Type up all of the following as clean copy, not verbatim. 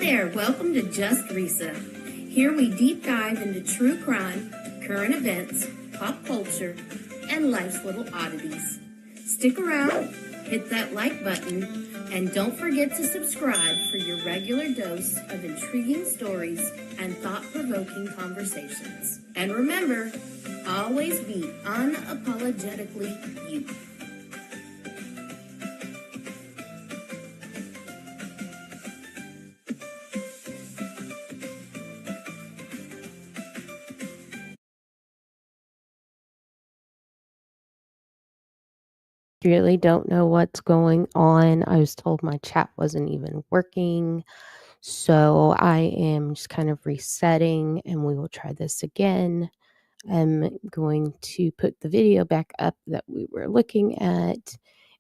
there, welcome to Just Risa. Here we deep dive into true crime, current events, pop culture, and life's little oddities. Stick around, hit that like button, and don't forget to subscribe for your regular dose of intriguing stories and thought-provoking conversations. And remember, always be unapologetically you. Really don't know what's going on. I was told my chat wasn't even working. So I am just kind of resetting and we will try this again. I'm going to put the video back up that we were looking at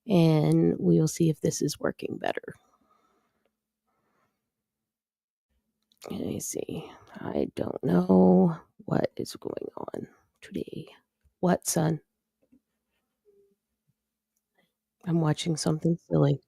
and we will see if this is working better. Let me see. I don't know what is going on today. What, son? I'm watching something silly.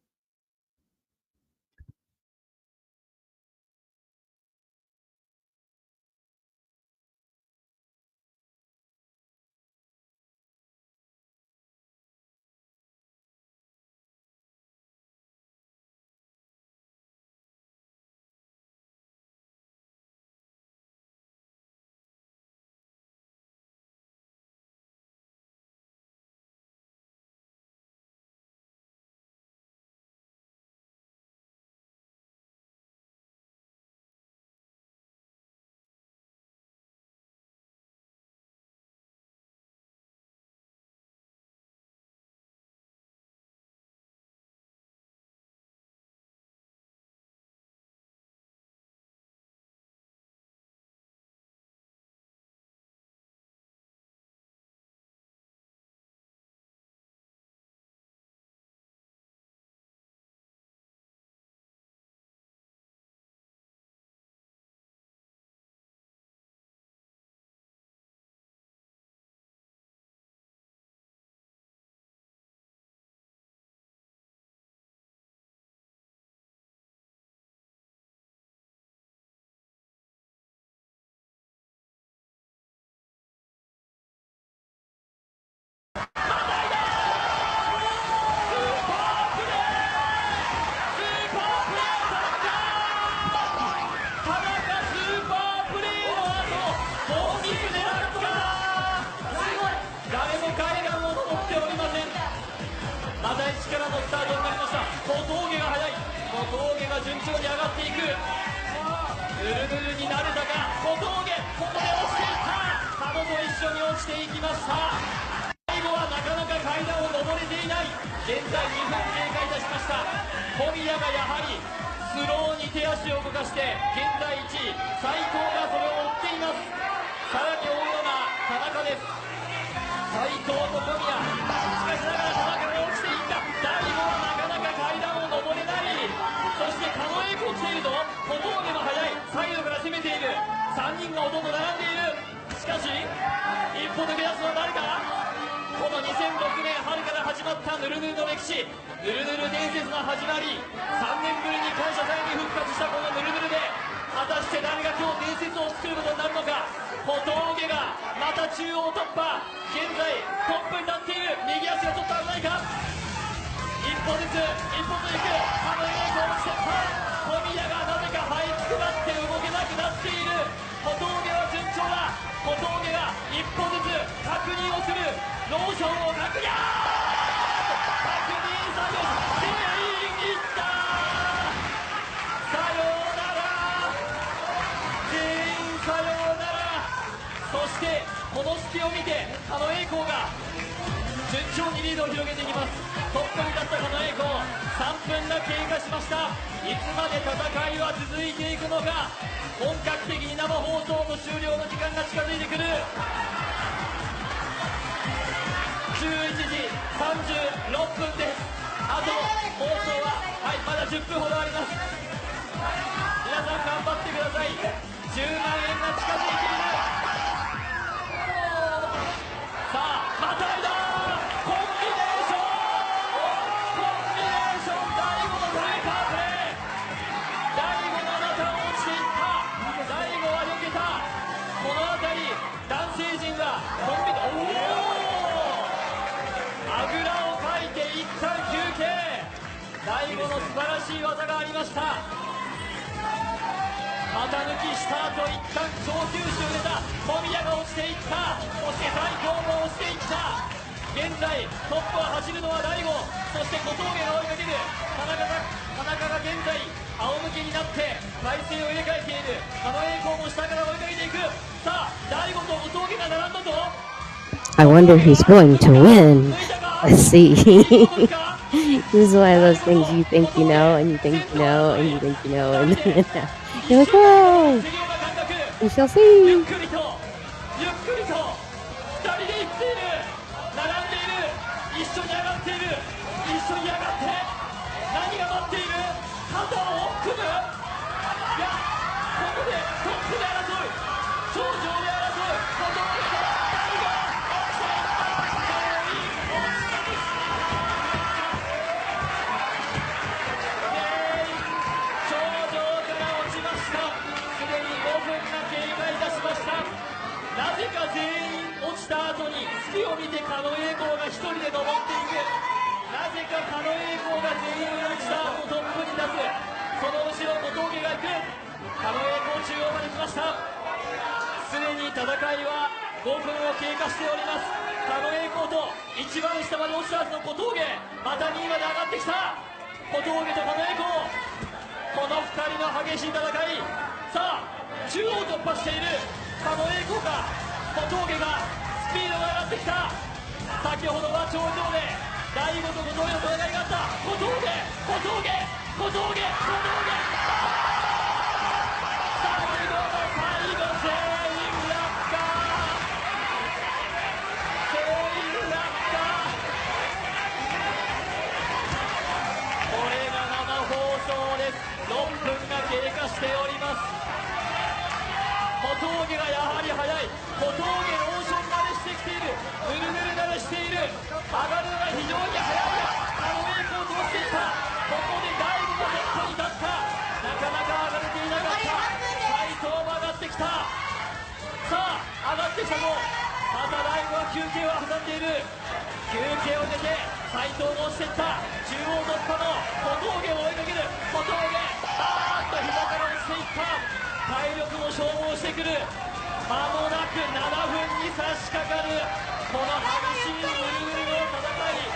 旦休憩。大悟の素晴らしい技がありました。股抜きした後、一旦上級手を入れた小宮が落ちていった。そして大光も落ちていった。現在トップを走るのは大悟、そして小峠が追いかける。田中が現在仰向けになって体勢を入れ替えている。狩野英孝も下から追いかけていく。さあ大悟と小峠が並んだぞ。 I wonder who's going to win. Let's see. This is one of those things you think you know, and you think you know, and you think you know, and then you're like, whoa! We shall see. ゆっくりとゆっくりと2人で行っている。並んでいる。一緒に上がっている。一緒に上がって何が待っている。肩を組む。いや、ここでトップで争う。頂上で争う。小峠と大悟。なぜか全員落ちた後に月を見て狩野英孝が一人で登っていく。なぜか狩野英孝が全員落ちた後トップに立つ。その後ろ小峠が行く。狩野英孝中央まで来ました。すでに戦いは5分を経過しております。狩野英孝と一番下まで落ちたはずの小峠、また2位まで上がってきた。小峠と狩野英孝、この2人の激しい戦い。さあ中央突破している狩野英孝か小峠がスピードが上がってきた。先ほどは頂上で大悟と小峠の戦いがあった。小峠最後の最後、全員落下。これが生放送です。6分が経過しております。小峠がやはり速い。小峠ローション慣れしてきている。ぬるぬる慣れしている。上がるのが非常に速いが狩野英孝を通していった。ここで大悟がトップに立った。なかなか上がれていなかった。斉藤も上がってきた。さあ上がってきたぞ。また大悟は休憩を挟んでいる。休憩を出て斉藤も落ちていった。中央突破の小峠を追いかける。小峠膝から落ちていった。体力も消耗してくる。間もなく7分に差し掛かるこの激しいぬるぬるの戦い。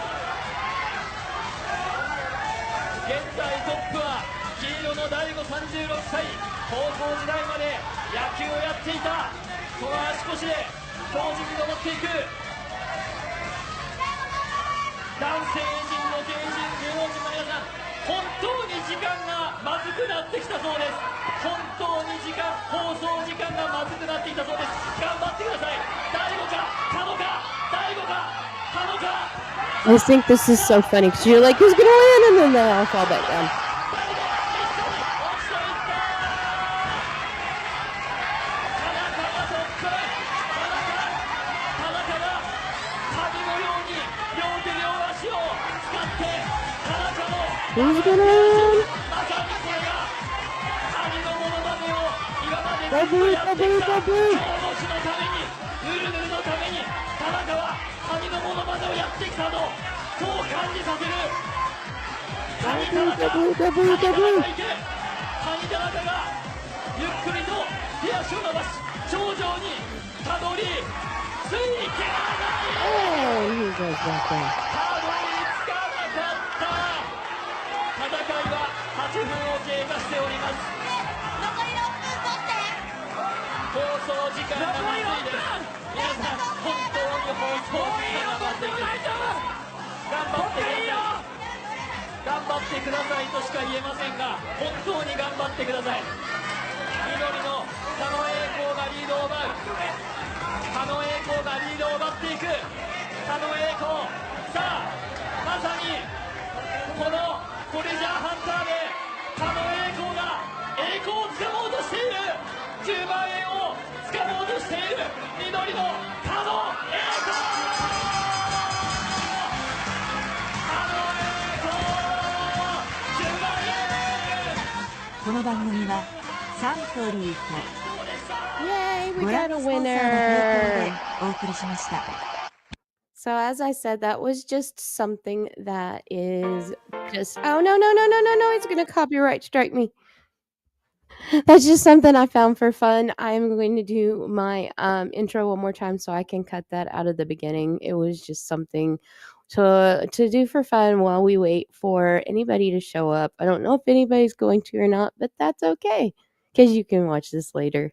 現在トップは黄色の大悟36歳。高校時代まで野球をやっていた。その足腰で強靭に登っていく。男性陣の芸人芸能人の皆さん、本当に時間がまずくなってきたそうです。本当に放送時間がまずくなっていたそうです。頑張ってください。大悟か狩野か、大悟か狩野か。I just think this is so funny because you're like, who's gonna win? And then they all fall back down. まさにこれが神のものまねを今までずっとやってきた。長野氏のために、ヌルヌルのために田中は神のものまねをやってきたと、そう感じさせる。神田中がいて、神田中がゆっくりと手足を伸ばし頂上にたどりついてない。たどり着かなかった。戦いは8分を経過しております。残り6分取って。放送時間がまずいです。皆さん本当に放送時間がまずいです。頑張ってくださいとしか言えませんが、本当に頑張ってください。緑の狩野英孝がリードを奪う。狩野英孝がリードを奪っていく。狩野英孝、さあまさにこのトレジャーハンターで狩野英孝が栄光をつかもうとしている。10万円をつかもうとしている緑の狩野英孝。この番組はサントリーと Yay, we ご覧 got a のスポンサーの提供で winner. お送りしました。So as I said, that was just something that is just oh no, it's gonna copyright strike me. That's just something I found for fun. I'm going to do my intro one more time so I can cut that out of the beginning. It was just something to do for fun while we wait for anybody to show up. I don't know if anybody's going to or not, but that's okay because you can watch this later.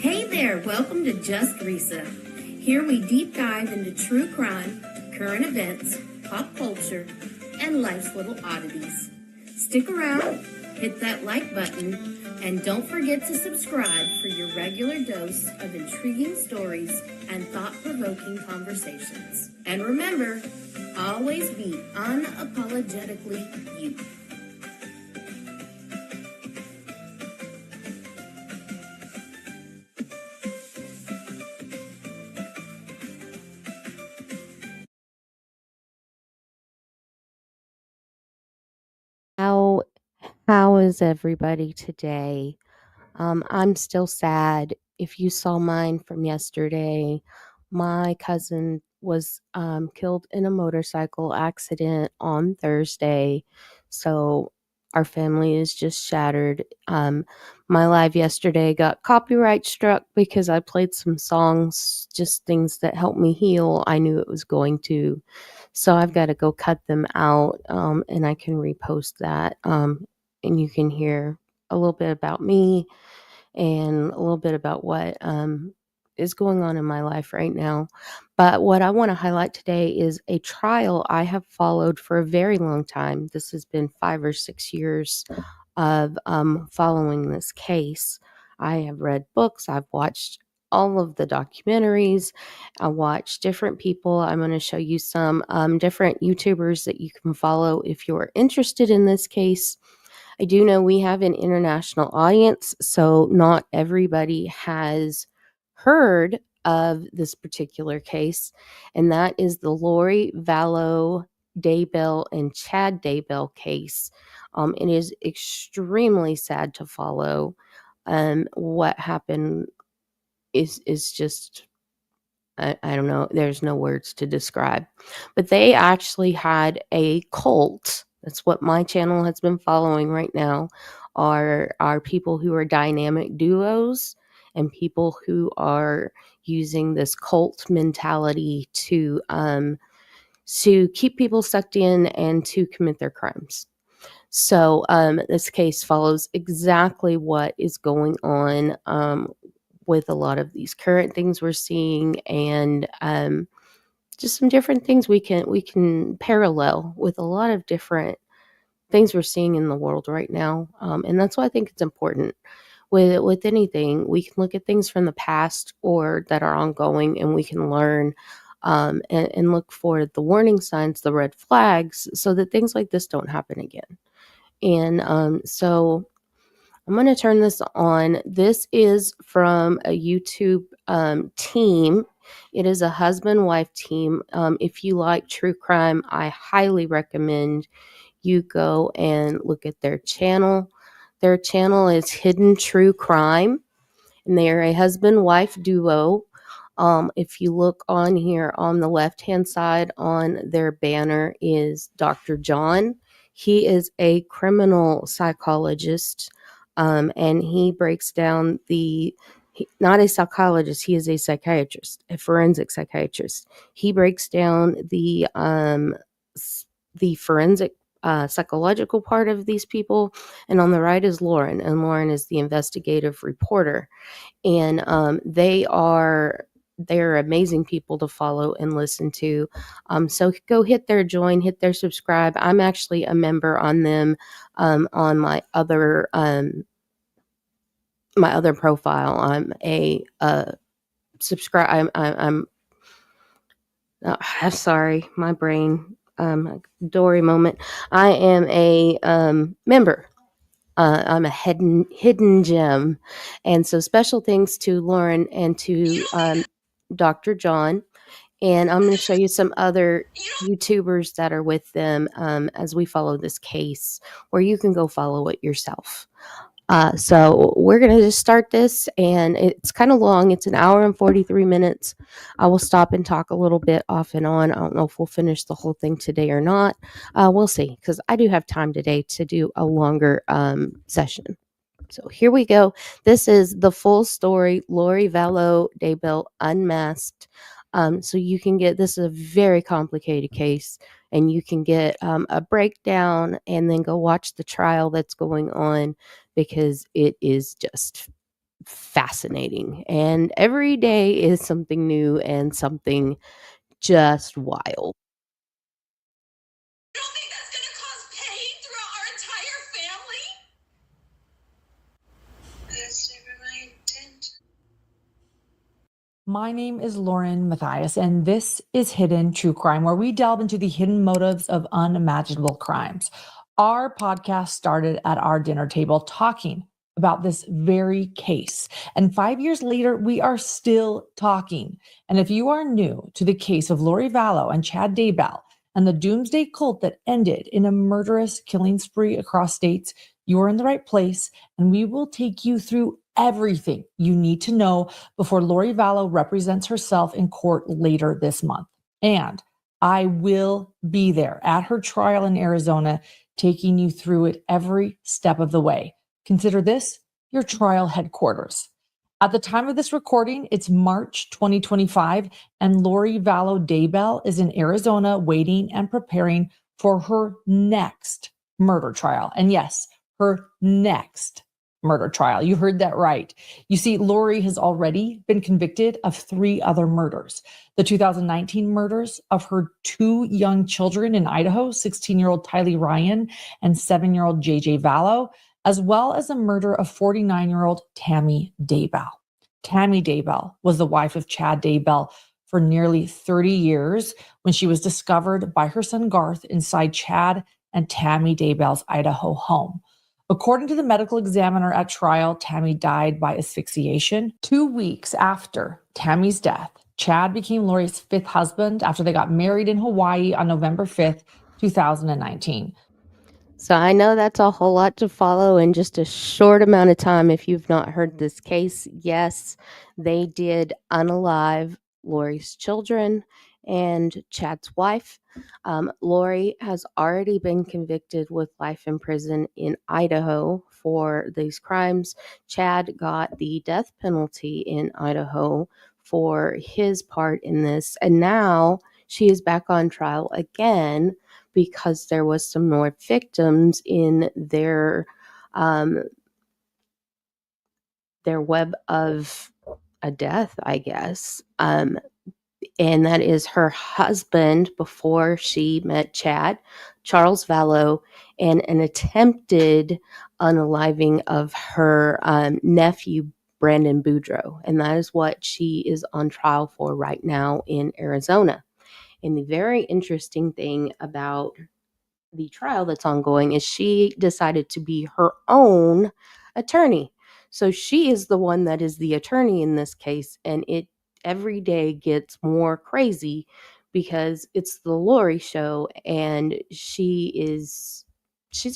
Hey there, welcome to Just Risa. Here we deep dive into true crime, current events, pop culture, and life's little oddities. Stick around, hit that like button, and don't forget to subscribe for your regular dose of intriguing stories and thought-provoking conversations. And remember, always be unapologetically you. How is everybody today? I'm still sad. If you saw mine from yesterday, my cousin was killed in a motorcycle accident on Thursday. So our family is just shattered. My live yesterday got copyright struck because I played some songs, just things that helped me heal. I knew it was going to. So I've got to go cut them out and I can repost that. And you can hear a little bit about me and a little bit about what is going on in my life right now. But what I want to highlight today is a trial I have followed for a very long time. This has been 5 or 6 years of following this case. I have read books, I've watched all of the documentaries, I watched different people. I'm going to show you some different YouTubers that you can follow if you're interested in this case. I do know we have an international audience, so not everybody has heard of this particular case, and that is the Lori Vallow Daybell and Chad Daybell case. It is extremely sad to follow. What happened is just I don't know. There's no words to describe. But they actually had a cult. That's what my channel has been following right now are people who are dynamic duos and people who are using this cult mentality to keep people sucked in and to commit their crimes. So this case follows exactly what is going on with a lot of these current things we're seeing, and just some different things we can parallel with a lot of different things we're seeing in the world right now. And that's why I think it's important with anything. We can look at things from the past or that are ongoing, and we can learn and look for the warning signs, the red flags, so that things like this don't happen again. And so I'm going to turn this on. This is from a YouTube team. It is a husband-wife team. If you like true crime, I highly recommend you go and look at their channel. Their channel is Hidden True Crime, and they are a husband-wife duo. If you look on here on the left-hand side on their banner is Dr. John. He is a criminal psychologist, and he breaks down not a psychologist, he is a psychiatrist, a forensic psychiatrist. He breaks down the forensic psychological part of these people. And on the right is Lauren, and Lauren is the investigative reporter. And they're amazing people to follow and listen to. So go hit their join, hit their subscribe. I'm actually a member on them on my other profile. I'm a subscribe. I'm sorry, my brain. Dory moment. I am a member. I'm a hidden gem. And so special thanks to Lauren and to Dr. John. And I'm going to show you some other YouTubers that are with them as we follow this case, or you can go follow it yourself. So we're going to just start this, and it's kind of long. It's an hour and 43 minutes. I will stop and talk a little bit off and on. I don't know if we'll finish the whole thing today or not. We'll see, because I do have time today to do a longer session. So here we go. This is the full story, Lori Vallow Daybell Unmasked. So you can get, this is a very complicated case, and you can get a breakdown and then go watch the trial that's going on, because it is just fascinating. And every day is something new and something just wild. You don't think that's going to cause pain throughout our entire family? That's never my intent. My name is Lauren Matthias, and this is Hidden True Crime, where we delve into the hidden motives of unimaginable crimes. Our podcast started at our dinner table talking about this very case. And 5 years later, we are still talking. And if you are new to the case of Lori Vallow and Chad Daybell and the doomsday cult that ended in a murderous killing spree across states, you are in the right place, and we will take you through everything you need to know before Lori Vallow represents herself in court later this month. And I will be there at her trial in Arizona, taking you through it every step of the way. Consider this your trial headquarters. At the time of this recording, it's March 2025, and Lori Vallow Daybell is in Arizona waiting and preparing for her next murder trial. And yes, her next murder trial. You heard that right. You see, Lori has already been convicted of 3 other murders. The 2019 murders of her 2 young children in Idaho, 16-year-old Tylee Ryan and 7-year-old JJ Vallow, as well as a murder of 49-year-old Tammy Daybell. Tammy Daybell was the wife of Chad Daybell for nearly 30 years when she was discovered by her son Garth inside Chad and Tammy Daybell's Idaho home. According to the medical examiner at trial, Tammy died by asphyxiation. 2 weeks after Tammy's death, Chad became Lori's 5th husband after they got married in Hawaii on November 5th, 2019. So I know that's a whole lot to follow in just a short amount of time. If you've not heard this case, yes, they did unalive Lori's children and Chad's wife. Lori has already been convicted with life in prison in Idaho for these crimes. Chad got the death penalty in Idaho for his part in this, and now she is back on trial again because there was some more victims in their web of a death, I guess. And that is her husband before she met Chad, Charles Vallow, and an attempted unaliving of her nephew, Brandon Boudreaux. And that is what she is on trial for right now in Arizona. And the very interesting thing about the trial that's ongoing is she decided to be her own attorney. So she is the one that is the attorney in this case, and it every day gets more crazy because it's the Lori show, and she's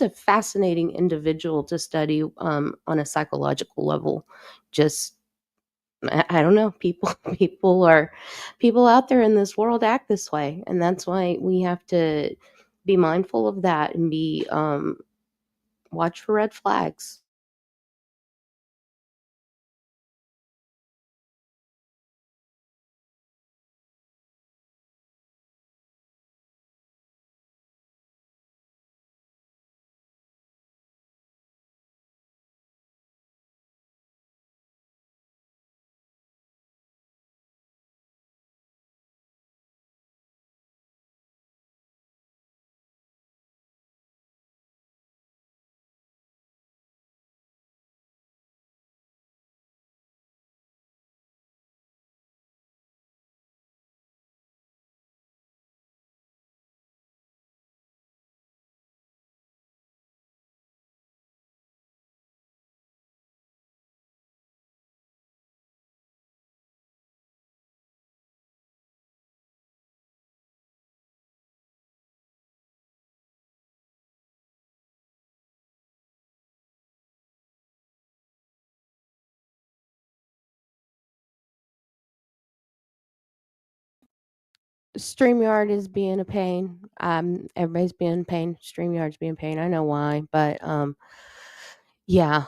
a fascinating individual to study on a psychological level. Just I don't know, people out there in this world act this way, and that's why we have to be mindful of that and be watch for red flags. StreamYard is being a pain. Everybody's being a pain. StreamYard's being a pain. I know why, but yeah.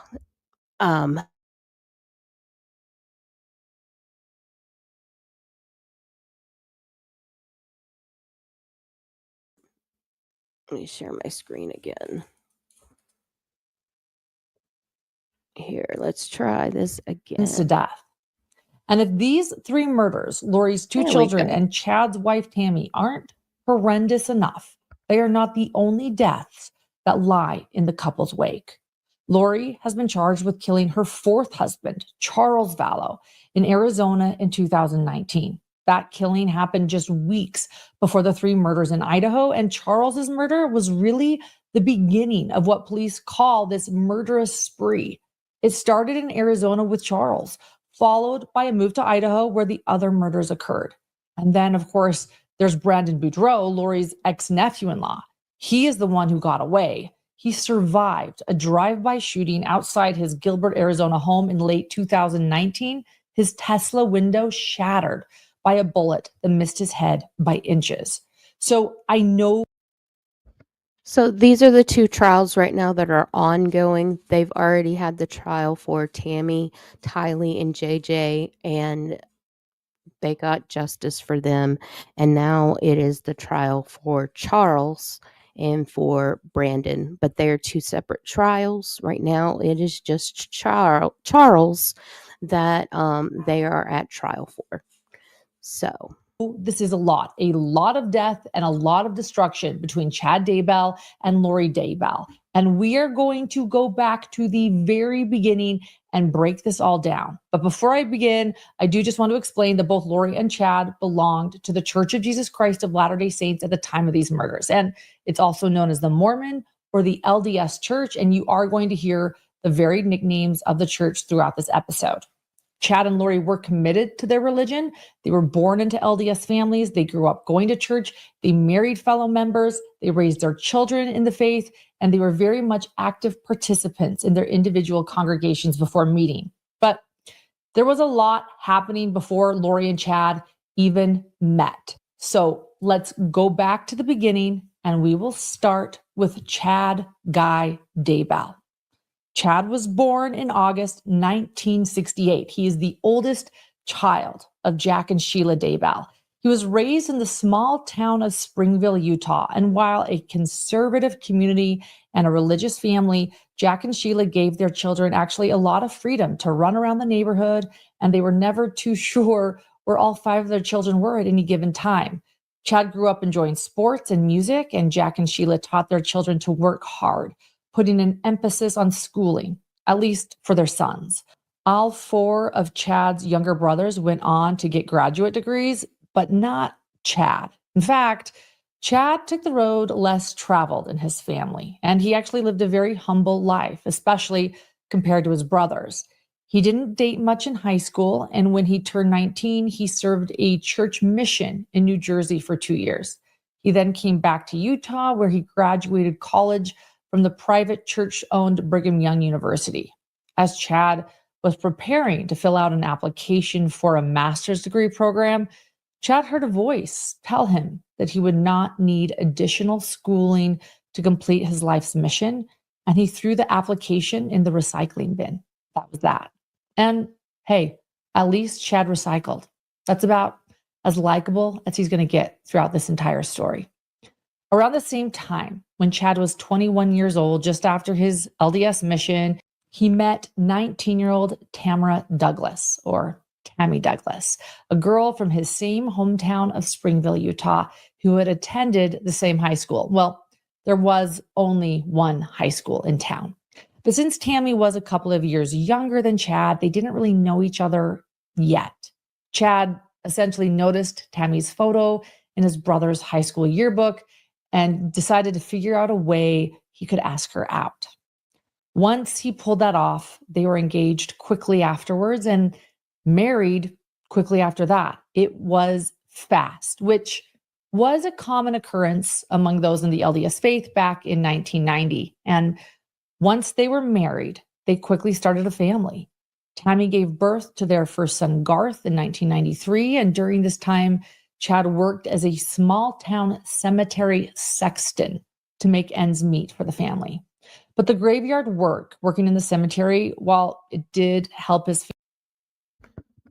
Let me share my screen again. Here, let's try this again. To death. And if these 3 murders, Lori's 2 children and Chad's wife Tammy, aren't horrendous enough, they are not the only deaths that lie in the couple's wake. Lori has been charged with killing her 4th husband, Charles Vallow, in Arizona in 2019. That killing happened just weeks before the 3 murders in Idaho, and Charles's murder was really the beginning of what police call this murderous spree. It started in Arizona with Charles, followed by a move to Idaho where the other murders occurred. And then, of course, there's Brandon Boudreaux, Lori's ex-nephew-in-law. He is the one who got away. He survived a drive-by shooting outside his Gilbert, Arizona home in late 2019. His Tesla window shattered by a bullet that missed his head by inches. So I know. So these are the 2 trials right now that are ongoing. They've already had the trial for Tammy, Tylee, and JJ, and they got justice for them. And now it is the trial for Charles and for Brandon, but they are 2 separate trials. Right now, it is just Charles that they are at trial for. So this is a lot of death and a lot of destruction between Chad Daybell and Lori Daybell. And we are going to go back to the very beginning and break this all down. But before I begin, I do just want to explain that both Lori and Chad belonged to the Church of Jesus Christ of Latter-day Saints at the time of these murders. And it's also known as the Mormon or the LDS Church. And you are going to hear the varied nicknames of the church throughout this episode. Chad and Lori were committed to their religion. They were born into LDS families. They grew up going to church. They married fellow members. They raised their children in the faith, and they were very much active participants in their individual congregations before meeting. But there was a lot happening before Lori and Chad even met. So let's go back to the beginning, and we will start with Chad Guy Daybell. Chad was born in August 1968. He is the oldest child of Jack and Sheila Daybell. He was raised in the small town of Springville, Utah. And while a conservative community and a religious family, Jack and Sheila gave their children actually a lot of freedom to run around the neighborhood, and they were never too sure where all 5 of their children were at any given time. Chad grew up enjoying sports and music, and Jack and Sheila taught their children to work hard, putting an emphasis on schooling, at least for their sons. All 4 of Chad's younger brothers went on to get graduate degrees, but not Chad. In fact, Chad took the road less traveled in his family, and he actually lived a very humble life, especially compared to his brothers. He didn't date much in high school, and when he turned 19, he served a church mission in New Jersey for 2 years. He then came back to Utah, where he graduated college from the private church-owned Brigham Young University. As Chad was preparing to fill out an application for a master's degree program, Chad heard a voice tell him that he would not need additional schooling to complete his life's mission, and he threw the application in the recycling bin. That was that. And hey, at least Chad recycled. That's about as likable as he's going to get throughout this entire story. Around the same time, when Chad was 21 years old, just after his LDS mission, he met 19-year-old Tamara Douglas, or Tammy Douglas, a girl from his same hometown of Springville, Utah, who had attended the same high school. Well, there was only one high school in town. But since Tammy was a couple of years younger than Chad, they didn't really know each other yet. Chad essentially noticed Tammy's photo in his brother's high school yearbook and decided to figure out a way he could ask her out. Once he pulled that off, they were engaged quickly afterwards and married quickly after that. It was fast, which was a common occurrence among those in the LDS faith back in 1990. And once they were married, they quickly started a family. Tammy gave birth to their first son, Garth, in 1993. And during this time, Chad worked as a small town cemetery sexton to make ends meet for the family. But the graveyard working in the cemetery, while it did help his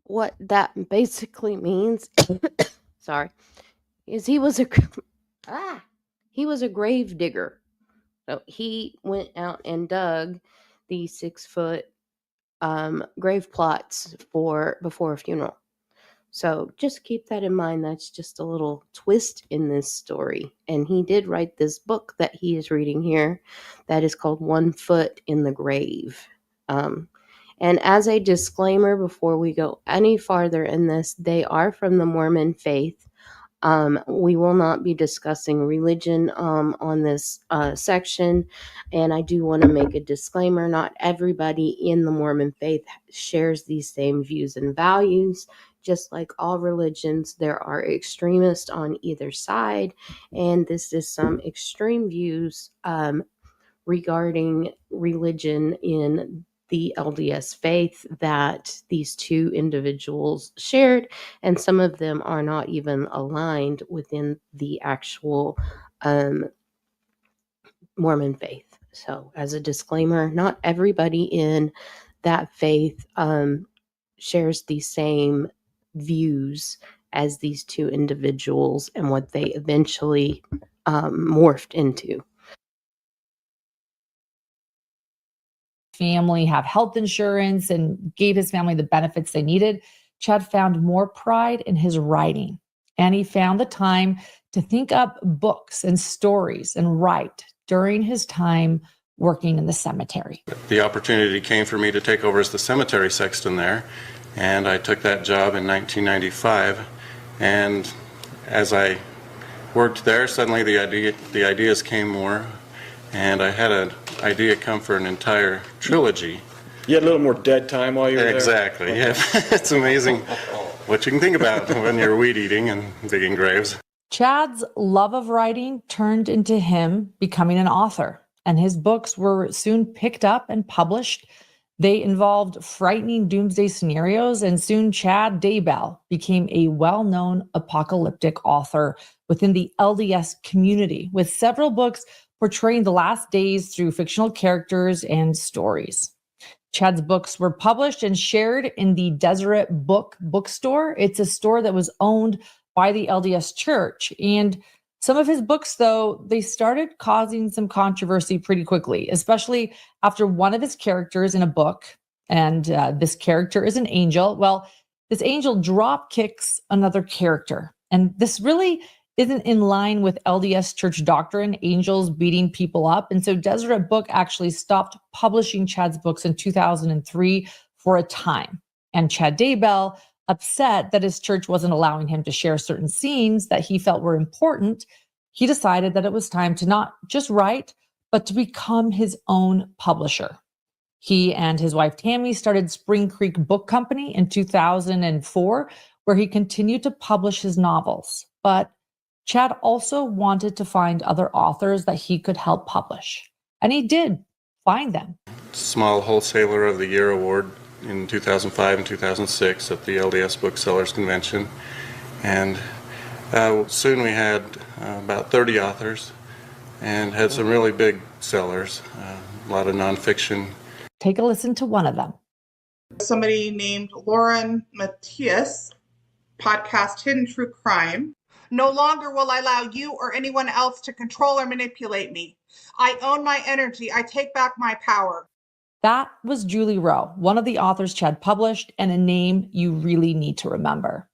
What that basically means, sorry, is he was a grave digger. So he went out and dug these 6-foot grave plots before a funeral. So just keep that in mind. That's just a little twist in this story. And he did write this book that he is reading here that is called 1 Foot in the Grave. And as a disclaimer, before we go any farther in this, they are from the Mormon faith. We will not be discussing religion on this section. And I do want to make a disclaimer. Not everybody in the Mormon faith shares these same views and values. Just like all religions, there are extremists on either side. And this is some extreme views regarding religion in the LDS faith that these two individuals shared, and some of them are not even aligned within the actual Mormon faith. So as a disclaimer, not everybody in that faith shares the same views as these two individuals and what they eventually morphed into. family have health insurance and gave his family the benefits they needed, Chad found more pride in his writing. And he found the time to think up books and stories and write during his time working in the cemetery. The opportunity came for me to take over as the cemetery sexton there, and I took that job in 1995. And as I worked there, suddenly the ideas came more, and I had an idea come for an entire trilogy. You had a little more dead time while you were there? Exactly, yeah. It's amazing what you can think about when you're weed eating and digging graves. Chad's love of writing turned into him becoming an author, and his books were soon picked up and published. They involved frightening doomsday scenarios, and soon Chad Daybell became a well-known apocalyptic author within the LDS community, with several books portraying the last days through fictional characters and stories. Chad's books were published and shared in the Deseret bookstore. It's a store that was owned by the LDS Church. And some of his books, though, they started causing some controversy pretty quickly, especially after one of his characters in a book, and this character is an angel. Well, this angel drop kicks another character. And this really isn't in line with LDS Church doctrine, angels beating people up. And so Deseret Book actually stopped publishing Chad's books in 2003 for a time. And Chad Daybell, upset that his church wasn't allowing him to share certain scenes that he felt were important, he decided that it was time to not just write, but to become his own publisher. He and his wife Tammy started Spring Creek Book Company in 2004, where he continued to publish his novels. But Chad also wanted to find other authors that he could help publish. And he did find them. Small Wholesaler of the Year award in 2005 and 2006 at the LDS Booksellers Convention. And soon we had about 30 authors and had some really big sellers, a lot of nonfiction. Take a listen to one of them. Somebody named Lauren Matthias, podcast Hidden True Crime. No longer will I allow you or anyone else to control or manipulate me. I own my energy. I take back my power. That was Julie Rowe, one of the authors Chad published, and a name you really need to remember.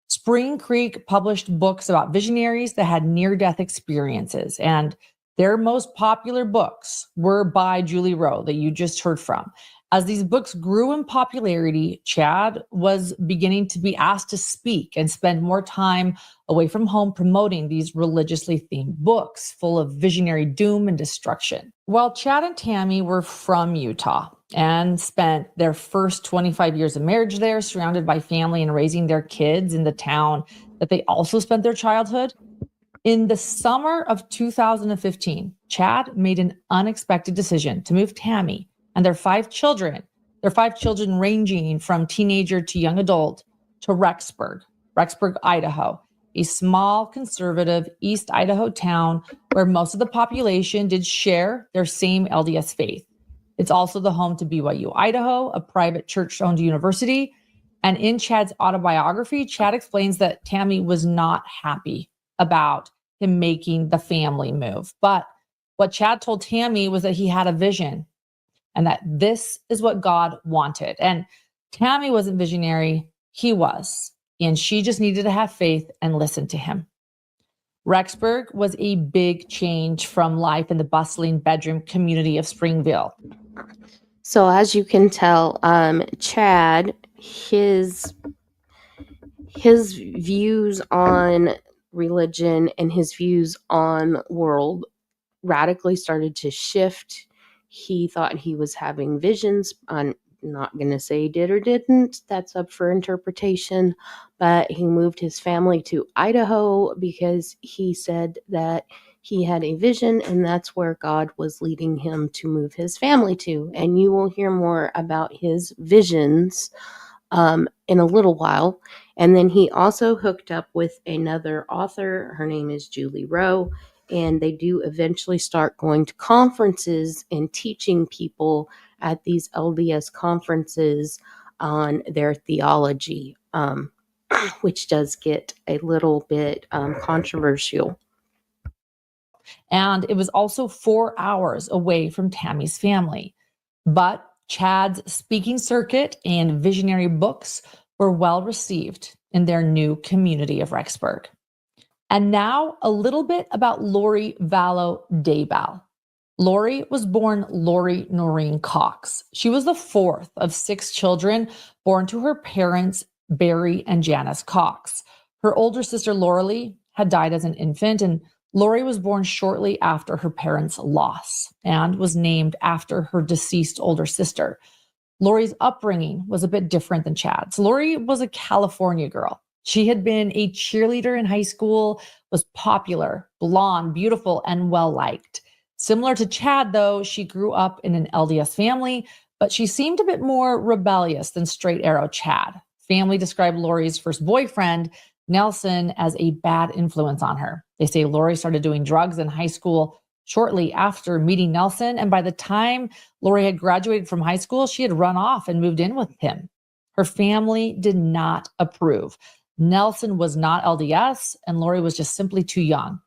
Spring Creek published books about visionaries that had near-death experiences, and their most popular books were by Julie Rowe that you just heard from. As these books grew in popularity, Chad was beginning to be asked to speak and spend more time away from home promoting these religiously themed books full of visionary doom and destruction. Well, Chad and Tammy were from Utah and spent their first 25 years of marriage there, surrounded by family and raising their kids in the town that they also spent their childhood. In the summer of 2015, Chad made an unexpected decision to move Tammy and their five children ranging from teenager to young adult, to Rexburg, Idaho. a small conservative East Idaho town where most of the population did share their same LDS faith. It's also the home to BYU Idaho, a private church-owned university. And in Chad's autobiography, Chad explains that Tammy was not happy about him making the family move. But what Chad told Tammy was that he had a vision and that this is what God wanted. And Tammy wasn't visionary, he was. And she just needed to have faith and listen to him. Rexburg was a big change from life in the bustling bedroom community of Springville. So as you can tell, Chad, his views on religion and his views on world radically started to shift. He thought he was having visions. I'm not going to say he did or didn't. That's up for interpretation. But he moved his family to Idaho because he said that he had a vision and that's where God was leading him to move his family to. And you will hear more about his visions in a little while. And then he also hooked up with another author. Her name is Julie Rowe. And they do eventually start going to conferences and teaching people at these LDS conferences on their theology, which does get a little bit controversial. And it was also 4 hours away from Tammy's family. But Chad's speaking circuit and visionary books were well received in their new community of Rexburg. And now a little bit about Lori Vallow Daybell. Lori was born Lori Noreen Cox. She was the fourth of 6 children born to her parents, Barry and Janice Cox. Her older sister, Lauralee, had died as an infant, and Lori was born shortly after her parents' loss and was named after her deceased older sister. Lori's upbringing was a bit different than Chad's. Lori was a California girl. She had been a cheerleader in high school, was popular, blonde, beautiful, and well-liked. Similar to Chad, though, she grew up in an LDS family, but she seemed a bit more rebellious than straight arrow Chad. Family described Lori's first boyfriend, Nelson, as a bad influence on her. They say Lori started doing drugs in high school shortly after meeting Nelson, and by the time Lori had graduated from high school, she had run off and moved in with him. Her family did not approve. Nelson was not LDS, and Lori was just simply too young.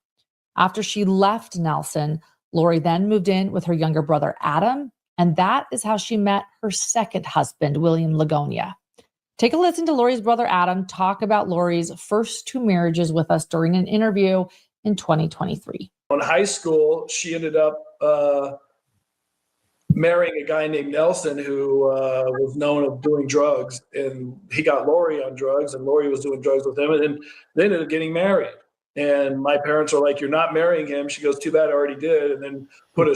After she left Nelson, Lori then moved in with her younger brother, Adam, and that is how she met her second husband, William Lagonia. Take a listen to Lori's brother, Adam, talk about Lori's first 2 marriages with us during an interview in 2023. In high school, she ended up marrying a guy named Nelson who was known of doing drugs, and he got Lori on drugs, and Lori was doing drugs with him, and then they ended up getting married. And my parents are like, "You're not marrying him." She goes, "Too bad, I already did," and then put a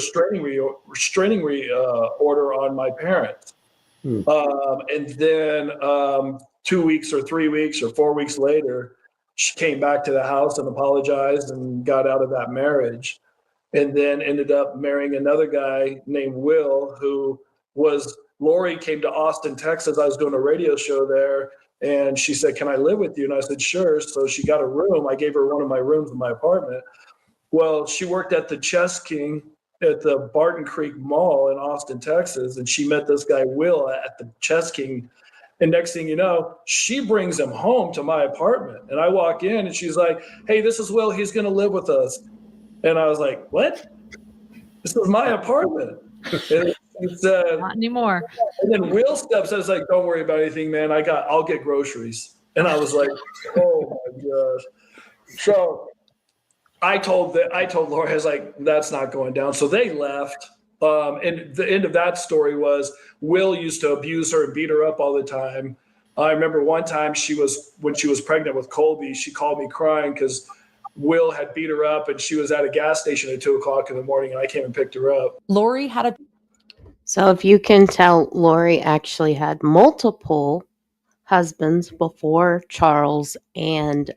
restraining order on my parents. And then 2 weeks or 3 weeks or 4 weeks later, she came back to the house and apologized and got out of that marriage. And then ended up marrying another guy named Will, who was, Lori came to Austin, Texas. I was doing a radio show there, and she said, "Can I live with you?" And I said, "Sure." So she got a room. I gave her one of my rooms in my apartment. Well, she worked at the Chess King at the Barton Creek Mall in Austin, Texas, and she met this guy, Will, at the Chess King. And next thing you know, she brings him home to my apartment. And I walk in, and she's like, "Hey, this is Will. He's going to live with us." And I was like, "What? This is my apartment." And it's, Not anymore. And then Will steps in, like, "Don't worry about anything, man. I'll get groceries." And I was like, "Oh my gosh." So I told Laura, I was like, "That's not going down." So they left. And the end of that story was Will used to abuse her and beat her up all the time. I remember one time when she was pregnant with Colby, she called me crying because Will had beat her up, and she was at a gas station at 2:00 in the morning, and I came and picked her up. Lori had a... So if you can tell, Lori actually had multiple husbands before Charles and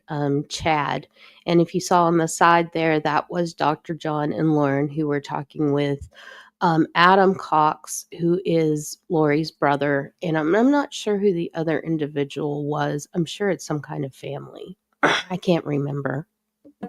Chad. And if you saw on the side there, that was Dr. John and Lauren, who were talking with Adam Cox, who is Lori's brother. And I'm not sure who the other individual was. I'm sure it's some kind of family. I can't remember.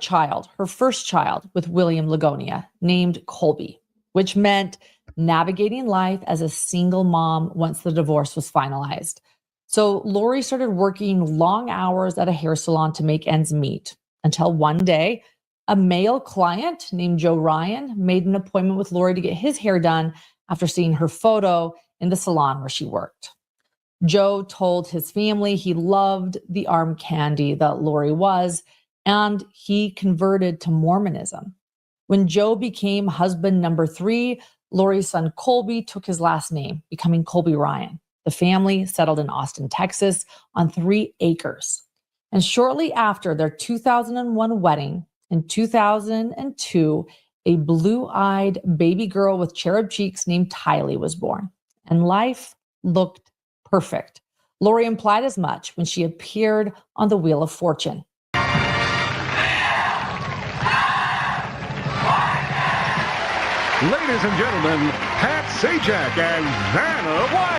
Child, her first child with William Lagonia, named Colby, which meant navigating life as a single mom once the divorce was finalized. So Lori started working long hours at a hair salon to make ends meet until one day, a male client named Joe Ryan made an appointment with Lori to get his hair done after seeing her photo in the salon where she worked. Joe told his family he loved the arm candy that Lori was, and he converted to Mormonism. When Joe became husband number 3, Lori's son Colby took his last name, becoming Colby Ryan. The family settled in Austin, Texas on 3 acres. And shortly after their 2001 wedding, in 2002, a blue-eyed baby girl with cherub cheeks named Tylee was born. And life looked perfect. Lori implied as much when she appeared on the Wheel of Fortune. Ladies and gentlemen, Pat Sajak and Vanna White.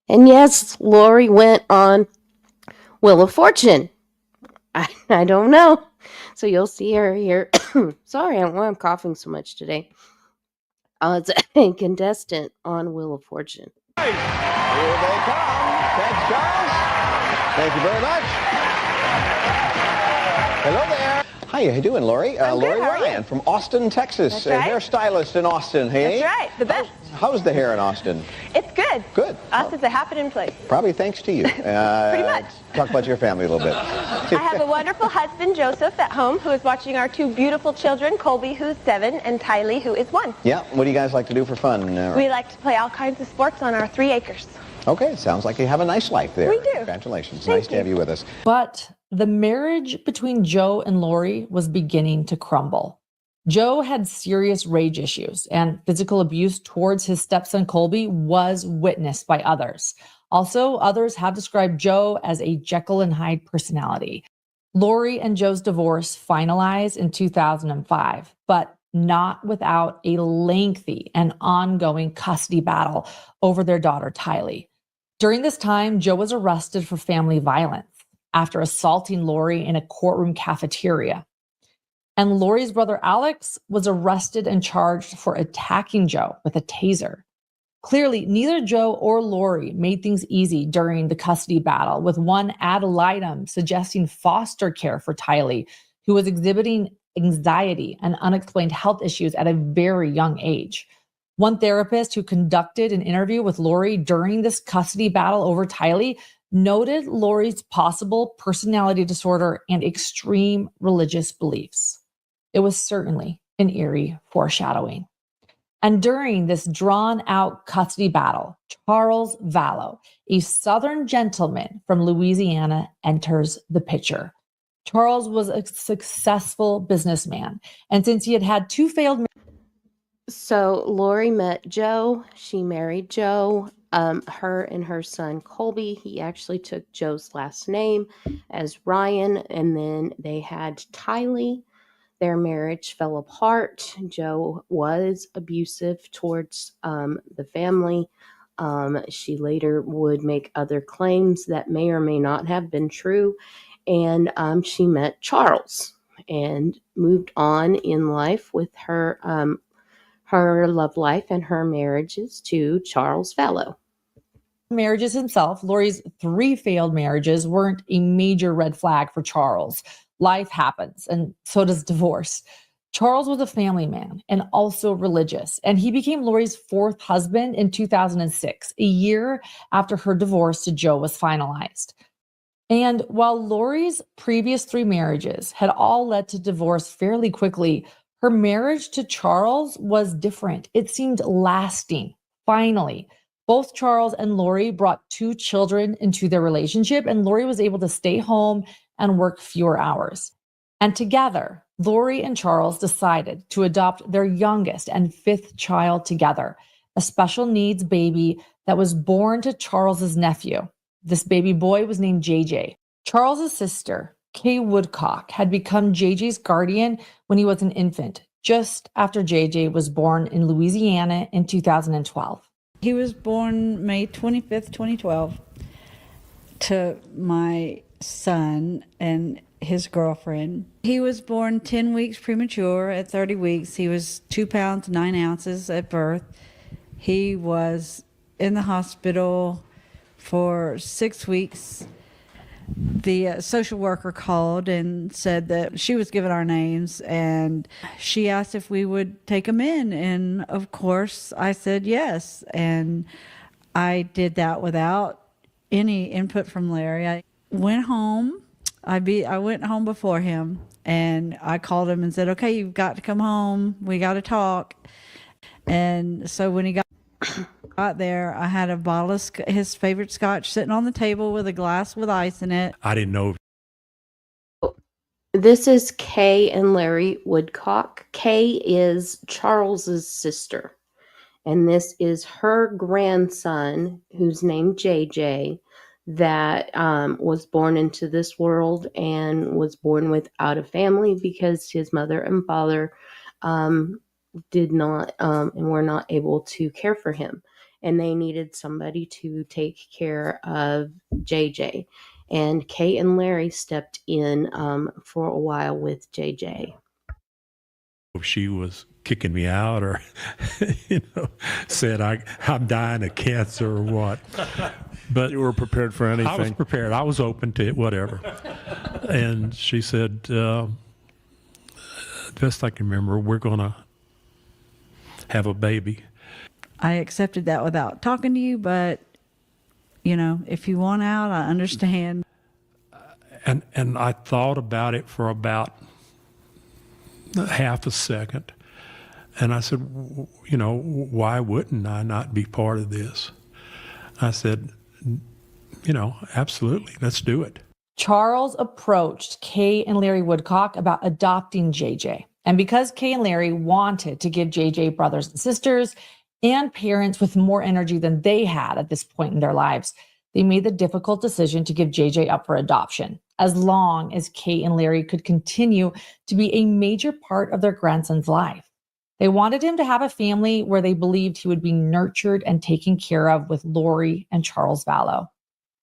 And yes, Lori went on Wheel of Fortune. I don't know. So you'll see her here. Sorry, I'm coughing so much today. It's a contestant on Wheel of Fortune. Here they come. Thanks, Charles. Thank you very much. Hello there. Hi, how you doing, Lori? Lori Ryan from Austin, Texas. That's right. Hairstylist in Austin, hey? That's right, the best. How's the hair in Austin? It's good. Good. Austin's a happening place. Probably thanks to you. Pretty much. Talk about your family a little bit. I have a wonderful husband, Joseph, at home, who is watching our 2 beautiful children, Colby, who's 7, and Tylee, who is 1. Yeah, what do you guys like to do for fun? We like to play all kinds of sports on our 3 acres. Okay, sounds like you have a nice life there. We do. Congratulations. Thank Nice to have you with us. But the marriage between Joe and Lori was beginning to crumble. Joe had serious rage issues, and physical abuse towards his stepson Colby was witnessed by others. Also, others have described Joe as a Jekyll and Hyde personality. Lori and Joe's divorce finalized in 2005, but not without a lengthy and ongoing custody battle over their daughter Tylee. During this time, Joe was arrested for family violence after assaulting Lori in a courtroom cafeteria. And Lori's brother Alex was arrested and charged for attacking Joe with a taser. Clearly, neither Joe or Lori made things easy during the custody battle, with one ad litem suggesting foster care for Tylee, who was exhibiting anxiety and unexplained health issues at a very young age. One therapist who conducted an interview with Lori during this custody battle over Tylee noted Lori's possible personality disorder and extreme religious beliefs. It was certainly an eerie foreshadowing. And during this drawn-out custody battle, Charles Vallow, a Southern gentleman from Louisiana, enters the picture. Charles was a successful businessman, and since he had had 2 failed marriages. So Lori met Joe. She married Joe. Her and her son Colby. He actually took Joe's last name as Ryan, and then they had Tylee. Their marriage fell apart. Joe was abusive towards the family. She later would make other claims that may or may not have been true. And she met Charles and moved on in life with her love life and her marriages to Charles Vallow. Marriages himself, Lori's 3 failed marriages weren't a major red flag for Charles. Life happens, and so does divorce. Charles was a family man and also religious, and he became Lori's 4th husband in 2006, a year after her divorce to Joe was finalized. And while Lori's previous 3 marriages had all led to divorce fairly quickly, her marriage to Charles was different. It seemed lasting. Finally, both Charles and Lori brought 2 children into their relationship, and Lori was able to stay home and work fewer hours. And together, Lori and Charles decided to adopt their youngest and 5th child together, a special needs baby that was born to Charles's nephew. This baby boy was named JJ. Charles's sister, Kay Woodcock, had become JJ's guardian when he was an infant, just after JJ was born in Louisiana in 2012. He was born May 25th, 2012, to my son and his girlfriend. He was born 10 weeks premature. At 30 weeks, he was 2 pounds, 9 ounces at birth. He was in the hospital for 6 weeks. The social worker called and said that she was given our names, and she asked if we would take him in. And of course, I said yes. And I did that without any input from Larry. I went home. I went home before him, and I called him and said, "Okay, you've got to come home. We got to talk." And so when he got there, I had a bottle of his favorite scotch sitting on the table with a glass with ice in it. I didn't know. This is Kay and Larry Woodcock. Kay is Charles's sister, and this is her grandson, who's named JJ, that was born into this world and was born without a family because his mother and father did not and were not able to care for him, and they needed somebody to take care of JJ. And Kay and Larry stepped in for a while with JJ. If she was kicking me out or, said I'm dying of cancer or what. But you were prepared for anything. I was prepared. I was open to it, whatever. And she said, best I can remember, we're going to have a baby. I accepted that without talking to you, but, if you want out, I understand. And I thought about it for about half a second. And I said, why wouldn't I not be part of this? I said, absolutely, let's do it. Charles approached Kay and Larry Woodcock about adopting JJ. And because Kay and Larry wanted to give JJ brothers and sisters and parents with more energy than they had at this point in their lives, they made the difficult decision to give JJ up for adoption, as long as Kay and Larry could continue to be a major part of their grandson's life. They wanted him to have a family where they believed he would be nurtured and taken care of with Lori and Charles Vallow.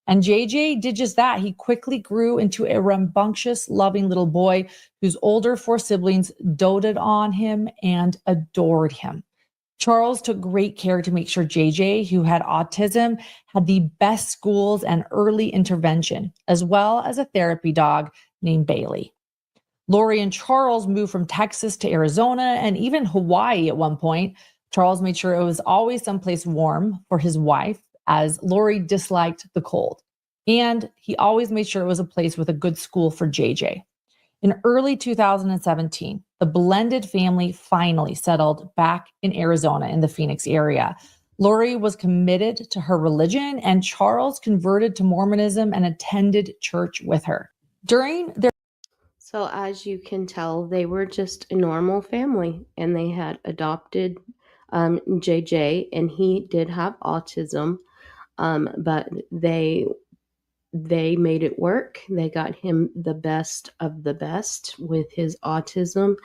And JJ did just that. He quickly grew into a rambunctious, loving little boy whose older 4 siblings doted on him and adored him. Charles took great care to make sure JJ, who had autism, had the best schools and early intervention, as well as a therapy dog named Bailey. Lori and Charles moved from Texas to Arizona and even Hawaii at one point. Charles made sure it was always someplace warm for his wife, as Lori disliked the cold. And he always made sure it was a place with a good school for JJ. In early 2017, the blended family finally settled back in Arizona in the Phoenix area. Lori was committed to her religion, and Charles converted to Mormonism and attended church with her. So as you can tell, they were just a normal family, and they had adopted JJ, and he did have autism, but they made it work. They got him the best of the best with his autism,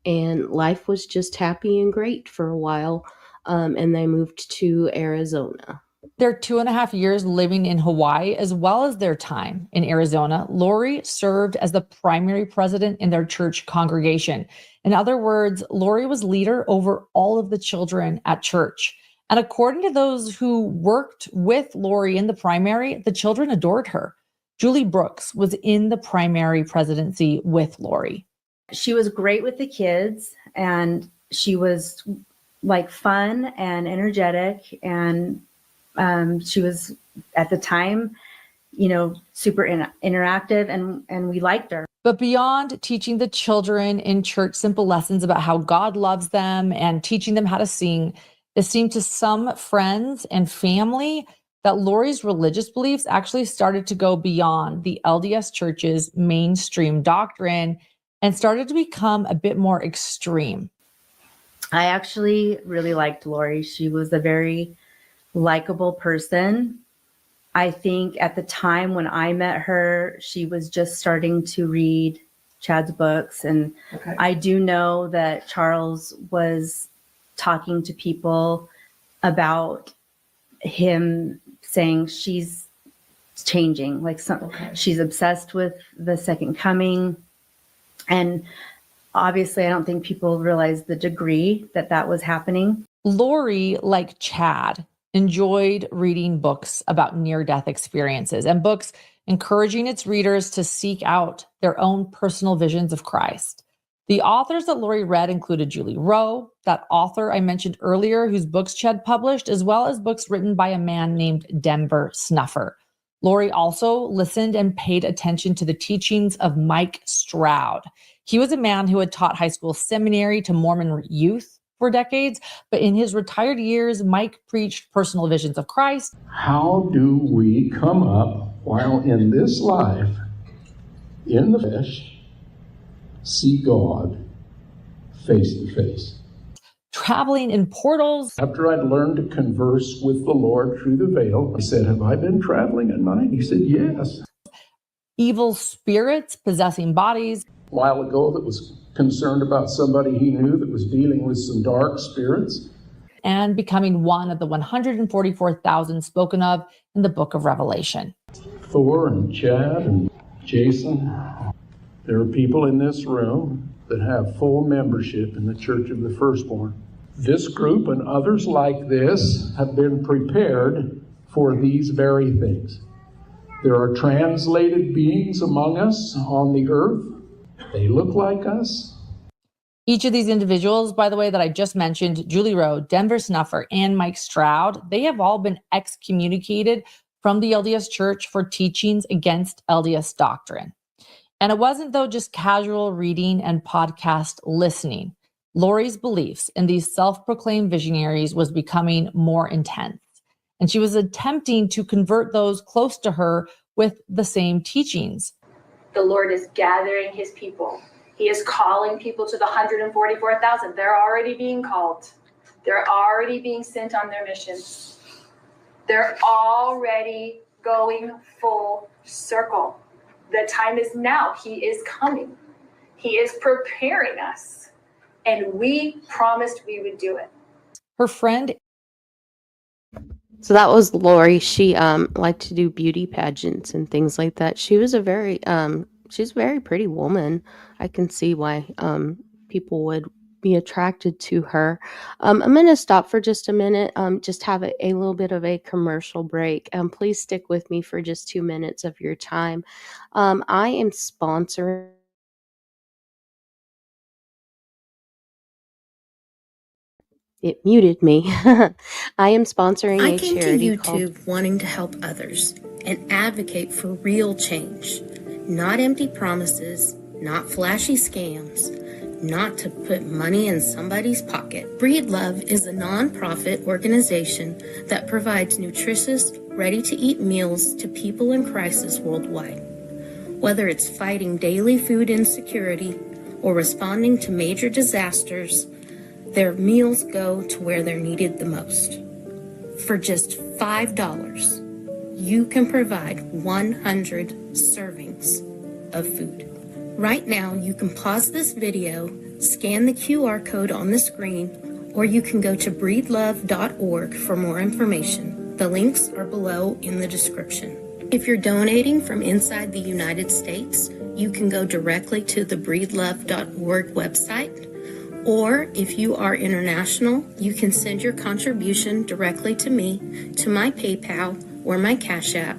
and life was just happy and great for a while, and they moved to Arizona. Their 2.5 years living in Hawaii, as well as their time in Arizona, Lori served as the primary president in their church congregation. In other words, Lori was leader over all of the children at church. And according to those who worked with Lori in the primary, the children adored her. Julie Brooks was in the primary presidency with Lori. She was great with the kids, and she was fun and energetic, and she was, at the time, super interactive, and we liked her. But beyond teaching the children in church simple lessons about how God loves them and teaching them how to sing, it seemed to some friends and family that Lori's religious beliefs actually started to go beyond the LDS Church's mainstream doctrine and started to become a bit more extreme. I actually really liked Lori. She was a very likable person. I think at the time when I met her, she was just starting to read Chad's books. And I do know that Charles was talking to people about him saying she's changing, like she's obsessed with the second coming. And obviously, I don't think people realize the degree that that was happening. Lori, like Chad, enjoyed reading books about near-death experiences and books encouraging its readers to seek out their own personal visions of Christ. The authors that Lori read included Julie Rowe, that author I mentioned earlier whose books Chad published, as well as books written by a man named Denver Snuffer. Lori also listened and paid attention to the teachings of Mike Stroud. He was a man who had taught high school seminary to Mormon youth for decades, but in his retired years, Mike preached personal visions of Christ. How do we come up while in this life, in the flesh, see God face to face? Traveling in portals. After I'd learned to converse with the Lord through the veil, I said, "Have I been traveling at night?" He said, "Yes." Evil spirits possessing bodies. A while ago that was concerned about somebody he knew that was dealing with some dark spirits. And becoming one of the 144,000 spoken of in the book of Revelation. Thor and Chad and Jason, there are people in this room that have full membership in the Church of the Firstborn. This group and others like this have been prepared for these very things. There are translated beings among us on the earth. They look like us. Each of these individuals, by the way, that I just mentioned, Julie Rowe, Denver Snuffer, and Mike Stroud, they have all been excommunicated from the LDS Church for teachings against LDS doctrine. And it wasn't, though, just casual reading and podcast listening. Lori's beliefs in these self-proclaimed visionaries was becoming more intense. And she was attempting to convert those close to her with the same teachings. The Lord is gathering his people. He is calling people to the 144,000. They're already being called. They're already being sent on their missions. They're already going full circle. The time is now. He is coming. He is preparing us. And we promised we would do it. Her friend. So that was Lori. She liked to do beauty pageants and things like that. She was she's a very pretty woman. I can see why people would be attracted to her. I'm going to stop for just a minute, just have a little bit of a commercial break. Please stick with me for just 2 minutes of your time. I am sponsoring. It muted me. I am sponsoring I a came to charity YouTube wanting to help others and advocate for real change, not empty promises, not flashy scams, not to put money in somebody's pocket. Breed Love is a nonprofit organization that provides nutritious, ready-to-eat meals to people in crisis worldwide. Whether it's fighting daily food insecurity or responding to major disasters, their meals go to where they're needed the most. For just $5, you can provide 100 servings of food. Right now, you can pause this video, scan the QR code on the screen, or you can go to breedlove.org for more information. The links are below in the description. If you're donating from inside the United States, you can go directly to the breedlove.org website. Or if you are international, you can send your contribution directly to me, to my PayPal or my Cash App.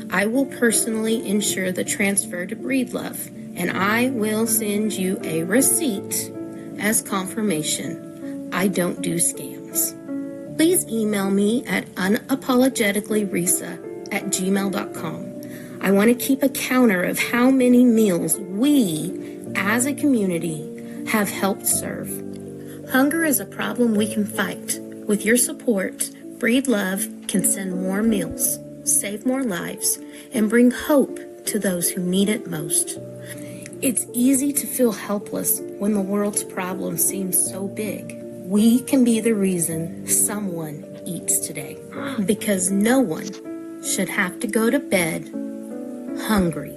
I will personally ensure the transfer to Breedlove, and I will send you a receipt as confirmation. I don't do scams. Please email me at unapologeticallyrisa@gmail.com. I want to keep a counter of how many meals we, as a community, have helped serve. Hunger is a problem we can fight. With your support, Breed Love can send more meals, save more lives, and bring hope to those who need it most. It's easy to feel helpless when the world's problems seem so big. We can be the reason someone eats today, because no one should have to go to bed hungry.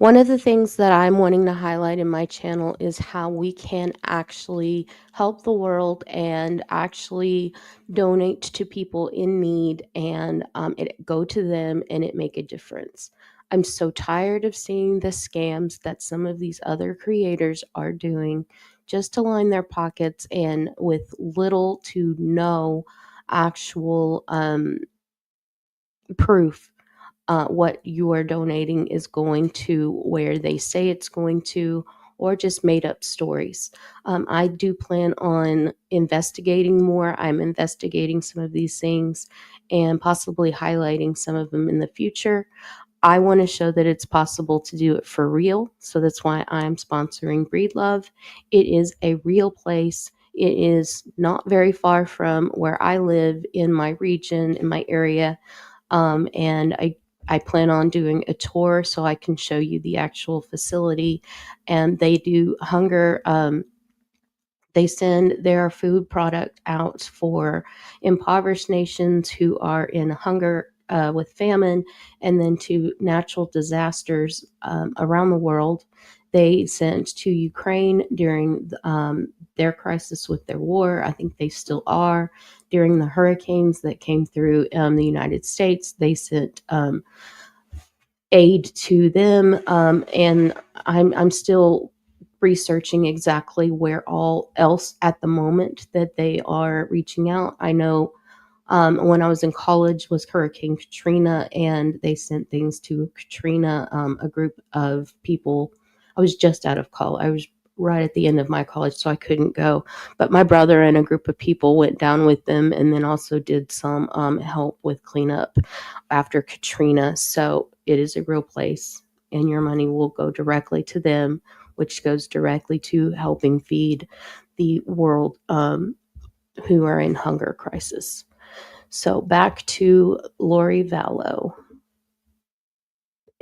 One of the things that I'm wanting to highlight in my channel is how we can actually help the world and actually donate to people in need, and it go to them and it make a difference. I'm so tired of seeing the scams that some of these other creators are doing just to line their pockets and with little to no actual proof what you are donating is going to where they say it's going to, or just made up stories. I do plan on investigating more. I'm investigating some of these things and possibly highlighting some of them in the future. I want to show that it's possible to do it for real. So that's why I'm sponsoring Breed Love. It is a real place. It is not very far from where I live in my region, in my area. And I plan on doing a tour so I can show you the actual facility. And they do hunger. They send their food product out for impoverished nations who are in hunger with famine, and then to natural disasters around the world. They sent to Ukraine during their crisis with their war. I think they still are. During the hurricanes that came through the United States, they sent aid to them. And I'm still researching exactly where all else at the moment that they are reaching out. I know when I was in college was Hurricane Katrina, and they sent things to Katrina, a group of people. I was just out of college. I was right at the end of my college, so I couldn't go. But my brother and a group of people went down with them, and then also did some help with cleanup after Katrina. So it is a real place, and your money will go directly to them, which goes directly to helping feed the world who are in hunger crisis. So back to Lori Vallow.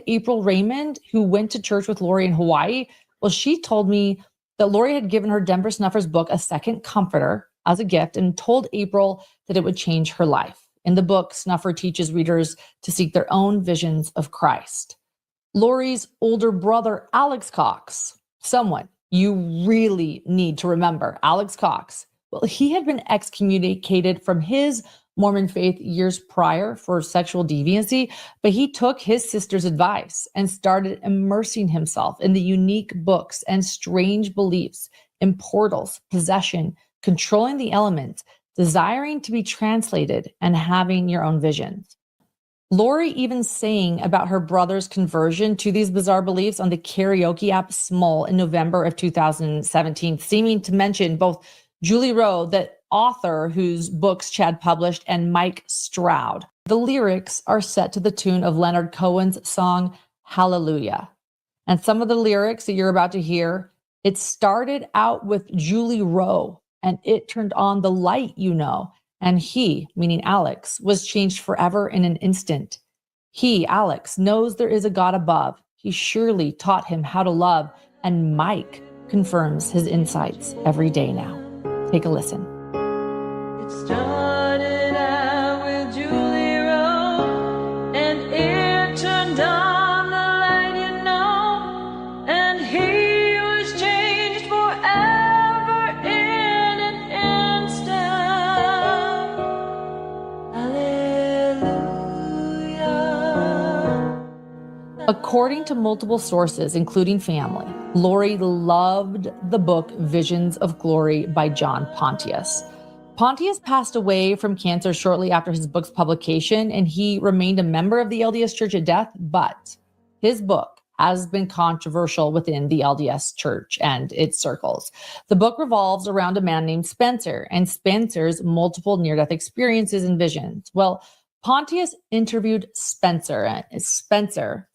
April Raymond, who went to church with Lori in Hawaii, well, she told me that Lori had given her Denver Snuffer's book, A Second Comforter, as a gift, and told April that it would change her life. In the book, Snuffer teaches readers to seek their own visions of Christ. Lori's older brother, Alex Cox, someone you really need to remember, Alex Cox. Well, he had been excommunicated from his Mormon faith years prior for sexual deviancy, but he took his sister's advice and started immersing himself in the unique books and strange beliefs in portals, possession, controlling the elements, desiring to be translated, and having your own visions. Lori even sang about her brother's conversion to these bizarre beliefs on the karaoke app Small in November of 2017, seeming to mention both Julie Rowe, the author whose books Chad published, and Mike Stroud. The lyrics are set to the tune of Leonard Cohen's song, Hallelujah. And some of the lyrics that you're about to hear, it started out with Julie Rowe, and it turned on the light, you know. And he, meaning Alex, was changed forever in an instant. He, Alex, knows there is a God above. He surely taught him how to love. And Mike confirms his insights every day now. Take a listen. It started out with Julie Rowe, and it turned on the light, you know, and he was changed forever in an instant. Hallelujah. According to multiple sources, including family, Lori loved the book Visions of Glory by John Pontius. Pontius passed away from cancer shortly after his book's publication, and he remained a member of the LDS Church at death, but his book has been controversial within the LDS Church and its circles. The book revolves around a man named Spencer and Spencer's multiple near-death experiences and visions. Well, Pontius interviewed Spencer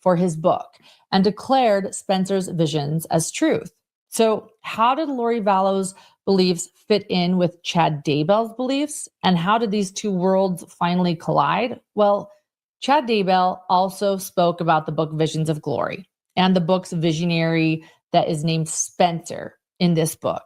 for his book and declared Spencer's visions as truth. So how did Lori Vallow's beliefs fit in with Chad Daybell's beliefs? And how did these two worlds finally collide? Well, Chad Daybell also spoke about the book Visions of Glory and the book's visionary that is named Spencer in this book,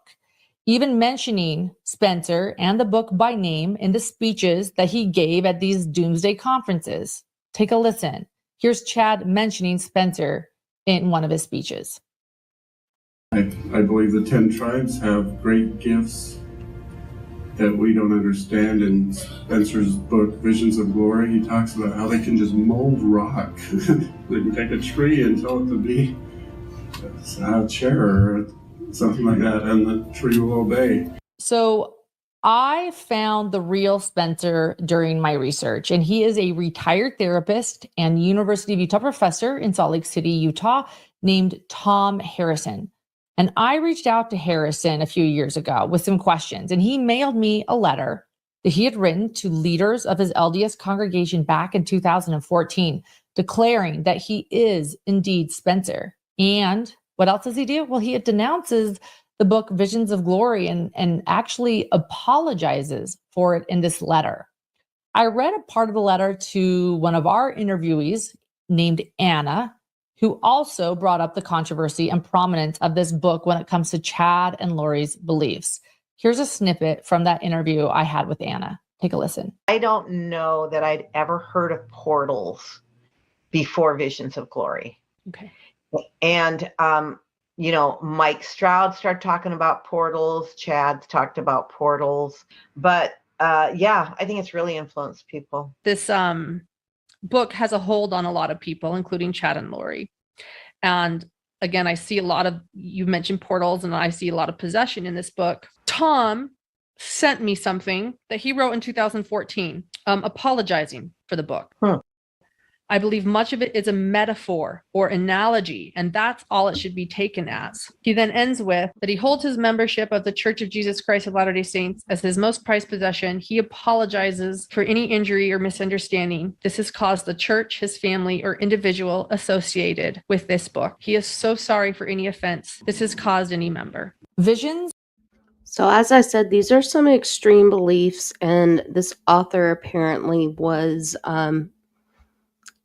even mentioning Spencer and the book by name in the speeches that he gave at these doomsday conferences. Take a listen. Here's Chad mentioning Spencer in one of his speeches. I believe the 10 tribes have great gifts that we don't understand. In Spencer's book, Visions of Glory, he talks about how they can just mold rock. They can take a tree and tell it to be a chair or something like that, and the tree will obey. So I found the real Spencer during my research, and he is a retired therapist and University of Utah professor in Salt Lake City, Utah, named Tom Harrison. And I reached out to Harrison a few years ago with some questions, and he mailed me a letter that he had written to leaders of his LDS congregation back in 2014, declaring that he is indeed Spencer. And what else does he do? Well, he denounces the book Visions of Glory and actually apologizes for it in this letter. I read a part of the letter to one of our interviewees named Anna, who also brought up the controversy and prominence of this book when it comes to Chad and Lori's beliefs. Here's a snippet from that interview I had with Anna. Take a listen. I don't know that I'd ever heard of portals before Visions of Glory. Okay. And, Mike Stroud started talking about portals. Chad's talked about portals. But, I think it's really influenced people. This book has a hold on a lot of people, including Chad and Lori. And again, I see a lot of, you mentioned portals, and I see a lot of possession in this book. Tom sent me something that he wrote in 2014, apologizing for the book. I believe much of it is a metaphor or analogy, and that's all it should be taken as. He then ends with that he holds his membership of the Church of Jesus Christ of Latter-day Saints as his most prized possession. He apologizes for any injury or misunderstanding this has caused the church, his family, or individual associated with this book. He is so sorry for any offense this has caused any member. Visions. So as I said, these are some extreme beliefs, and this author apparently was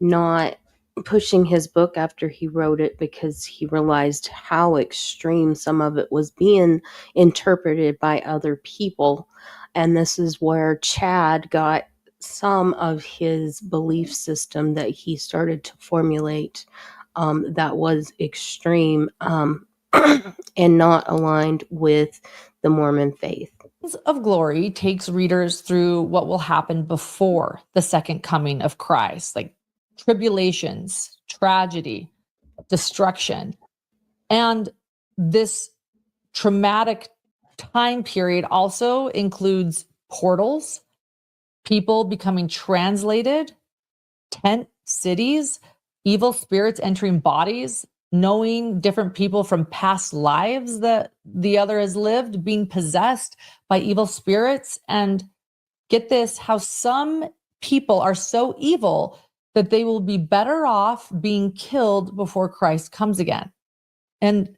not pushing his book after he wrote it because he realized how extreme some of it was being interpreted by other people. And this is where Chad got some of his belief system that he started to formulate that was extreme and not aligned with the Mormon faith. Of Glory takes readers through what will happen before the second coming of Christ, like tribulations, tragedy, destruction. And this traumatic time period also includes portals, people becoming translated, tent cities, evil spirits entering bodies, knowing different people from past lives that the other has lived, being possessed by evil spirits. And get this, how some people are so evil that they will be better off being killed before Christ comes again. And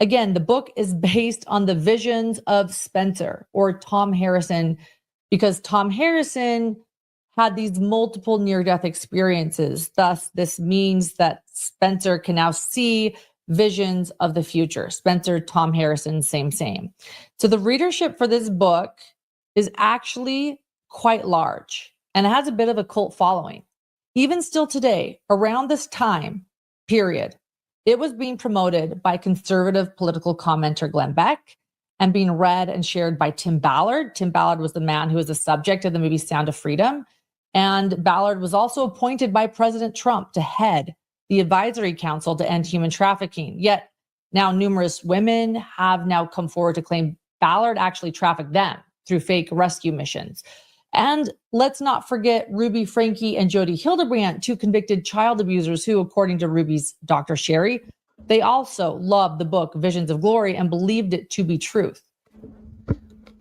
again, the book is based on the visions of Spencer or Tom Harrison, because Tom Harrison had these multiple near-death experiences. Thus, this means that Spencer can now see visions of the future. Spencer, Tom Harrison, same. So the readership for this book is actually quite large, and it has a bit of a cult following. Even still today, around this time period, it was being promoted by conservative political commenter Glenn Beck and being read and shared by Tim Ballard. Tim Ballard was the man who was the subject of the movie Sound of Freedom. And Ballard was also appointed by President Trump to head the Advisory Council to End Human Trafficking. Yet now numerous women have now come forward to claim Ballard actually trafficked them through fake rescue missions. And let's not forget Ruby Franke and Jody Hildebrandt, two convicted child abusers who, according to Ruby's Dr. Sherry, they also loved the book Visions of Glory and believed it to be truth.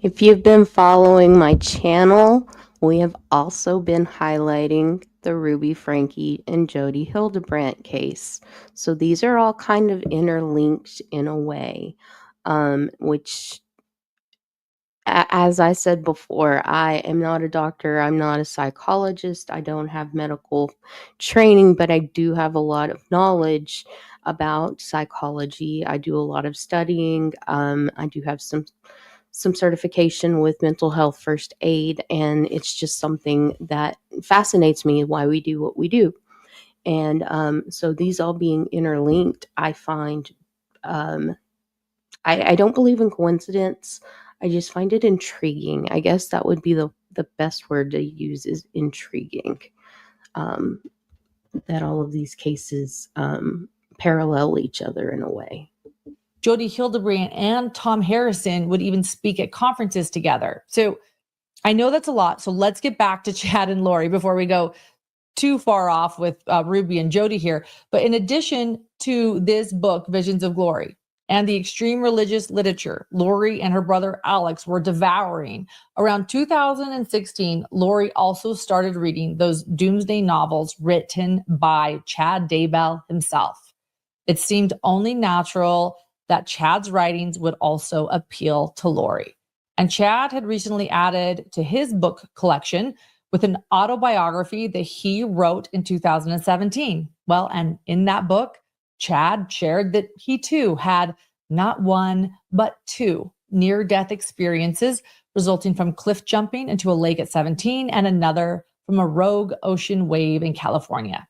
If you've been following my channel, we have also been highlighting the Ruby Franke and Jody Hildebrandt case. So these are all kind of interlinked in a way, which, as I said before, I am not a doctor. I'm not a psychologist. I don't have medical training, but I do have a lot of knowledge about psychology. I do a lot of studying. I do have some certification with mental health first aid, and it's just something that fascinates me why we do what we do. And so these all being interlinked, I find, I don't believe in coincidence. I just find it intriguing. I guess that would be the best word to use, is intriguing. That all of these cases parallel each other in a way. Jody Hildebrand and Tom Harrison would even speak at conferences together. So I know that's a lot. So let's get back to Chad and Lori before we go too far off with Ruby and Jody here. But in addition to this book, Visions of Glory, and the extreme religious literature Lori and her brother Alex were devouring, around 2016, Lori also started reading those doomsday novels written by Chad Daybell himself. It seemed only natural that Chad's writings would also appeal to Lori. And Chad had recently added to his book collection with an autobiography that he wrote in 2017. Well, and in that book, Chad shared that he too had not one, but two near-death experiences resulting from cliff jumping into a lake at 17 and another from a rogue ocean wave in California.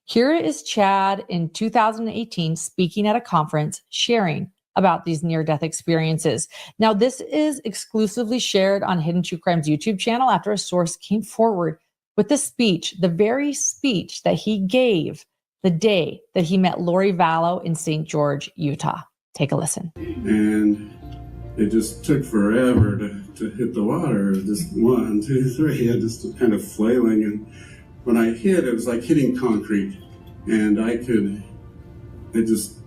Here is Chad in 2018 speaking at a conference, sharing about these near-death experiences. Now, this is exclusively shared on Hidden True Crime's YouTube channel after a source came forward with the speech, the very speech that he gave the day that he met Lori Vallow in St. George, Utah. Take a listen. And it just took forever to hit the water. Just 1, 2, 3, and just kind of flailing. And when I hit, it was like hitting concrete. And it just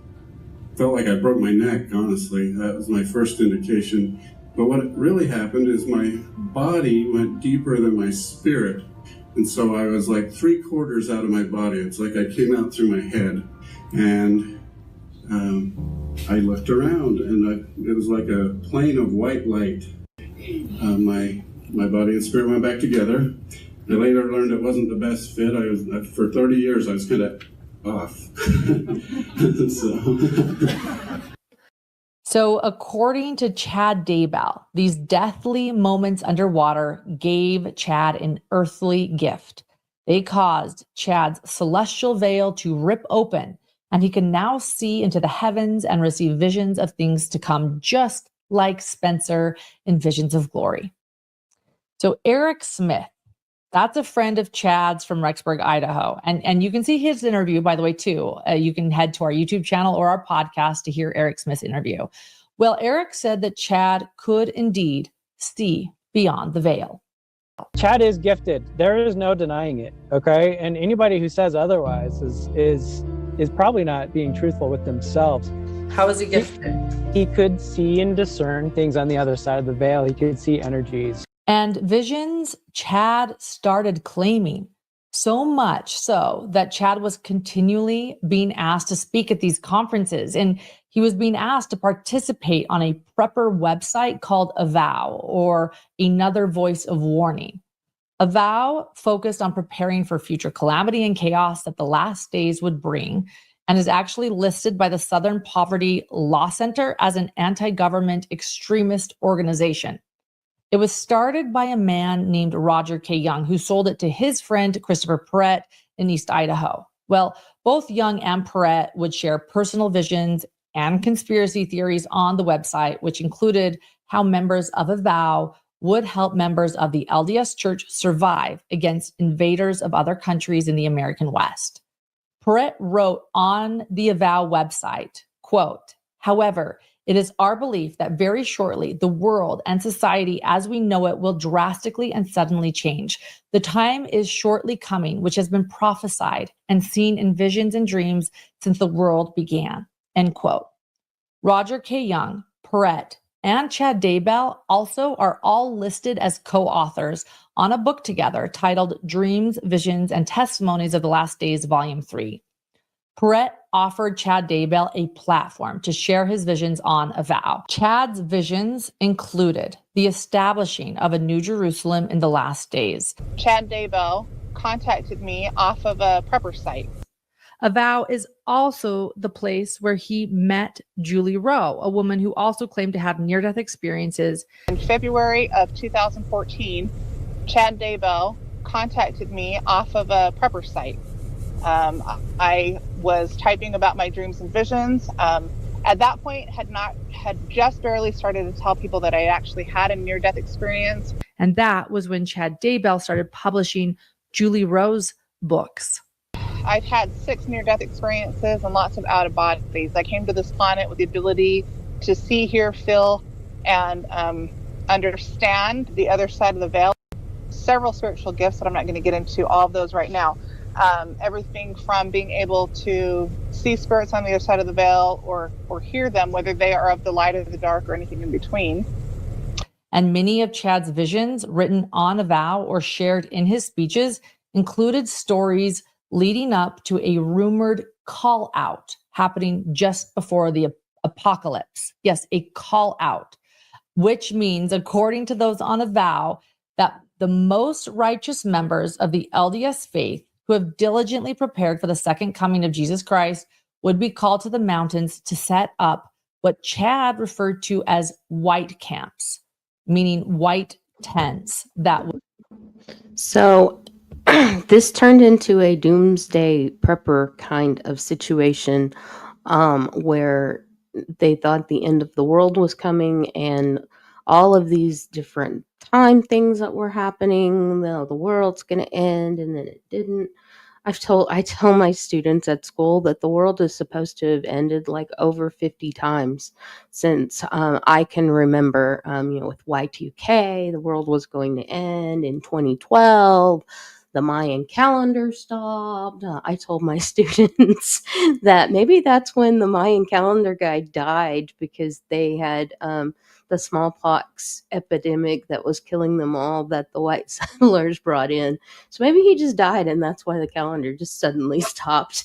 felt like I broke my neck, honestly. That was my first indication. But what really happened is my body went deeper than my spirit. And so I was like 3/4 out of my body. It's like I came out through my head. And I looked around, and it was like a plane of white light. My body and spirit went back together. I later learned it wasn't the best fit. For 30 years, I was kind of off. So according to Chad Daybell, these deathly moments underwater gave Chad an earthly gift. They caused Chad's celestial veil to rip open, and he can now see into the heavens and receive visions of things to come, just like Spencer in Visions of Glory. So Eric Smith, that's a friend of Chad's from Rexburg, Idaho. And you can see his interview, by the way, too. You can head to our YouTube channel or our podcast to hear Eric Smith's interview. Well, Eric said that Chad could indeed see beyond the veil. Chad is gifted. There is no denying it, okay? And anybody who says otherwise is probably not being truthful with themselves. How is he gifted? He could see and discern things on the other side of the veil. He could see energies. And visions Chad started claiming, so much so that Chad was continually being asked to speak at these conferences. And he was being asked to participate on a prepper website called Avow, or Another Voice of Warning. Avow focused on preparing for future calamity and chaos that the last days would bring, and is actually listed by the Southern Poverty Law Center as an anti-government extremist organization. It was started by a man named Roger K. Young, who sold it to his friend Christopher Perrett in East Idaho. Well, both Young and Perrett would share personal visions and conspiracy theories on the website, which included how members of Avow would help members of the LDS Church survive against invaders of other countries in the American West. Perrett wrote on the Avow website, quote, "However, it is our belief that very shortly the world and society as we know it will drastically and suddenly change. The time is shortly coming, which has been prophesied and seen in visions and dreams since the world began." End quote. Roger K. Young, Perrett, and Chad Daybell also are all listed as co-authors on a book together titled Dreams, Visions, and Testimonies of the Last Days, Volume 3. Perrett offered Chad Daybell a platform to share his visions on Avow. Chad's visions included the establishing of a New Jerusalem in the last days. Chad Daybell contacted me off of a prepper site. Avow is also the place where he met Julie Rowe, a woman who also claimed to have near-death experiences. In February of 2014, Chad Daybell contacted me off of a prepper site. I was typing about my dreams and visions. At that point, had just barely started to tell people that I actually had a near-death experience. And that was when Chad Daybell started publishing Julie Rose books. I've had 6 near-death experiences and lots of out-of-bodies. I came to this planet with the ability to see, hear, feel, and understand the other side of the veil. Several spiritual gifts that I'm not going to get into all of those right now. Everything from being able to see spirits on the other side of the veil or hear them, whether they are of the light or the dark or anything in between. And many of Chad's visions written on a vow or shared in his speeches included stories leading up to a rumored call out happening just before the apocalypse. Yes, a call out, which means, according to those on a vow, that the most righteous members of the LDS faith who have diligently prepared for the second coming of Jesus Christ would be called to the mountains to set up what Chad referred to as white camps, meaning white tents that would. So this turned into a doomsday prepper kind of situation, where they thought the end of the world was coming, and all of these different time things that were happening. The world's going to end, and then it didn't. I tell my students at school that the world is supposed to have ended like over 50 times since I can remember. With Y2K, the world was going to end in 2012. The Mayan calendar stopped. I told my students that maybe that's when the Mayan calendar guy died, because they had the smallpox epidemic that was killing them all that the white settlers brought in. So maybe he just died, and that's why the calendar just suddenly stopped,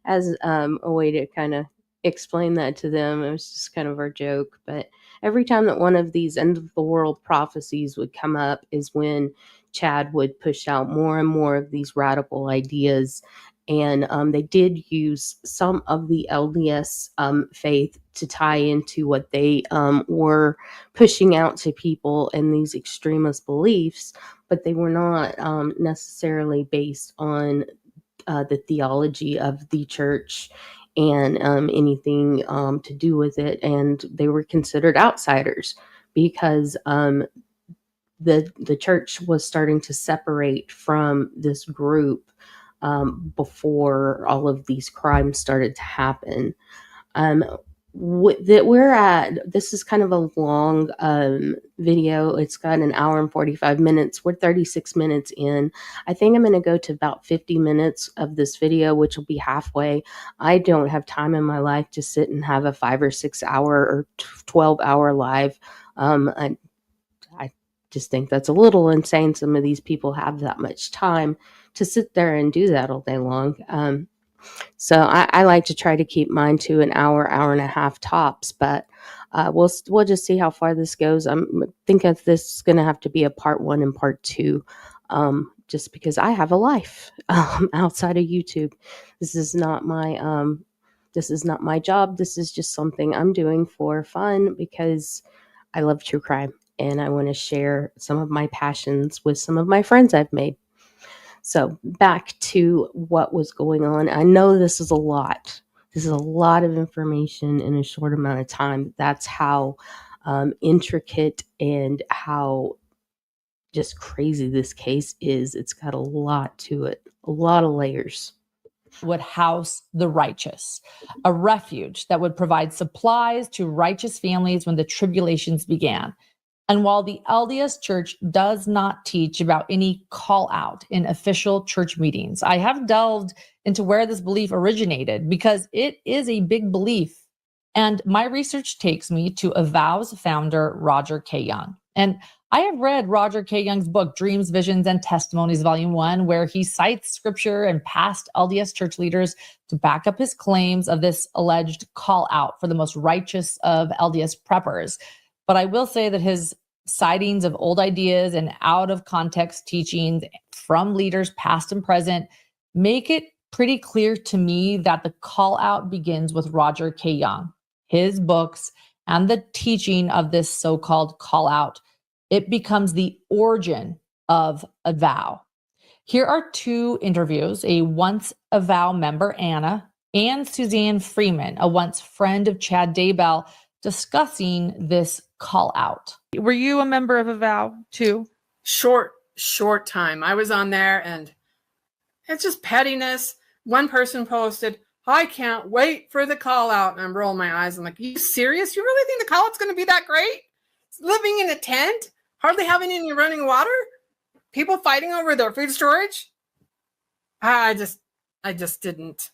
as a way to kind of explain that to them. It was just kind of our joke. But every time that one of these end of the world prophecies would come up is when Chad would push out more and more of these radical ideas. And they did use some of the LDS faith to tie into what they were pushing out to people and these extremist beliefs, but they were not necessarily based on the theology of the church and anything to do with it. And they were considered outsiders because the church was starting to separate from this group before all of these crimes started to happen. This is kind of a long video. It's got an hour and 45 minutes. We're 36 minutes in. I think I'm going to go to about 50 minutes of this video, which will be halfway. I don't have time in my life to sit and have a 5 or 6 hour or 12 hour live. I just think that's a little insane. Some of these people have that much time to sit there and do that all day long. So I like to try to keep mine to an hour, hour and a half tops, but we'll just see how far this goes. I'm thinking this is going to have to be a part 1 and part 2, just because I have a life outside of YouTube. This is not my job. This is just something I'm doing for fun because I love true crime and I want to share some of my passions with some of my friends I've made. So back to what was going on. I know this is a lot. This is a lot of information in a short amount of time. That's how intricate and how just crazy this case is. It's got a lot to it, a lot of layers. Would house the righteous, a refuge that would provide supplies to righteous families when the tribulations began. And while the LDS Church does not teach about any call out in official church meetings, I have delved into where this belief originated because it is a big belief. And my research takes me to Avow's founder, Roger K. Young. And I have read Roger K. Young's book, Dreams, Visions, and Testimonies, Volume 1, where he cites scripture and past LDS church leaders to back up his claims of this alleged call out for the most righteous of LDS preppers. But I will say that his sightings of old ideas and out of context teachings from leaders past and present make it pretty clear to me that the call out begins with Roger K. Young, his books, and the teaching of this so-called call out. It becomes the origin of a vow. Here are two interviews, a once a Vow member, Anna, and Suzanne Freeman, a once friend of Chad Daybell, discussing this call out. Were you a member of a Vow too? Short time. I was on there and it's just pettiness. One person posted, I can't wait for the call out. And I'm rolling my eyes. I'm like, are you serious? You really think the call out's going to be that great? Living in a tent, hardly having any running water, people fighting over their food storage. I just didn't.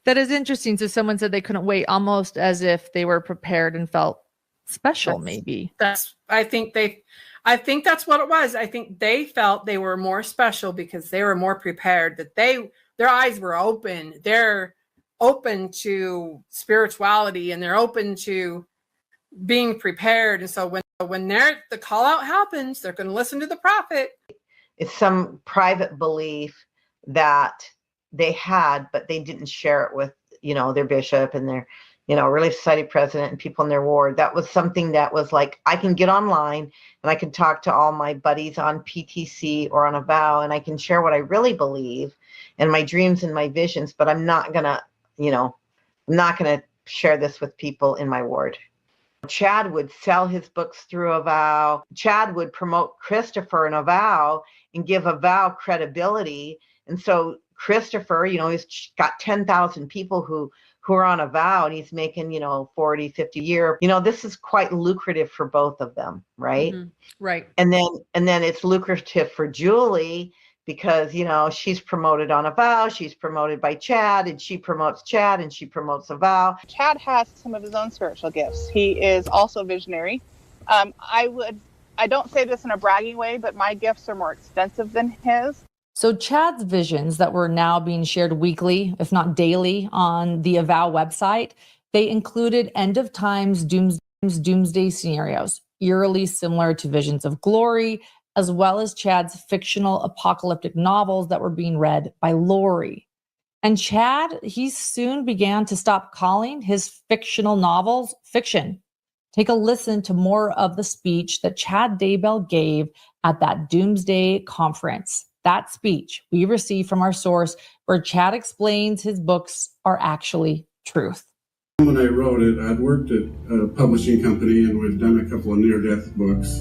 That is interesting. So someone said they couldn't wait, almost as if they were prepared and felt special. Maybe I think that's what it was. I think they felt they were more special because they were more prepared, that their eyes were open. They're open to spirituality and they're open to being prepared. And so when the call out happens, they're going to listen to the prophet. It's some private belief that they had, but they didn't share it with, their bishop and their, Relief Society president and people in their ward. That was something that was like, I can get online and I can talk to all my buddies on PTC or on a vow, and I can share what I really believe and my dreams and my visions, but I'm not gonna share this with people in my ward. Chad would sell his books through a vow. Chad would promote Christopher in a vow and give a vow credibility. And so Christopher, he's got 10,000 people who are on a vow, and he's making, 40, 50 a year. This is quite lucrative for both of them, right? Mm-hmm. Right. And then it's lucrative for Julie because, she's promoted on a vow, she's promoted by Chad, and she promotes Chad, and she promotes a vow. Chad has some of his own spiritual gifts. He is also visionary. I don't say this in a bragging way, but my gifts are more extensive than his. So Chad's visions that were now being shared weekly, if not daily, on the Avow website, they included end of times, doomsday scenarios, eerily similar to visions of glory, as well as Chad's fictional apocalyptic novels that were being read by Lori. And Chad, he soon began to stop calling his fictional novels fiction. Take a listen to more of the speech that Chad Daybell gave at that Doomsday conference. That speech we received from our source, where Chad explains his books are actually truth. When I wrote it, I'd worked at a publishing company and we'd done a couple of near-death books.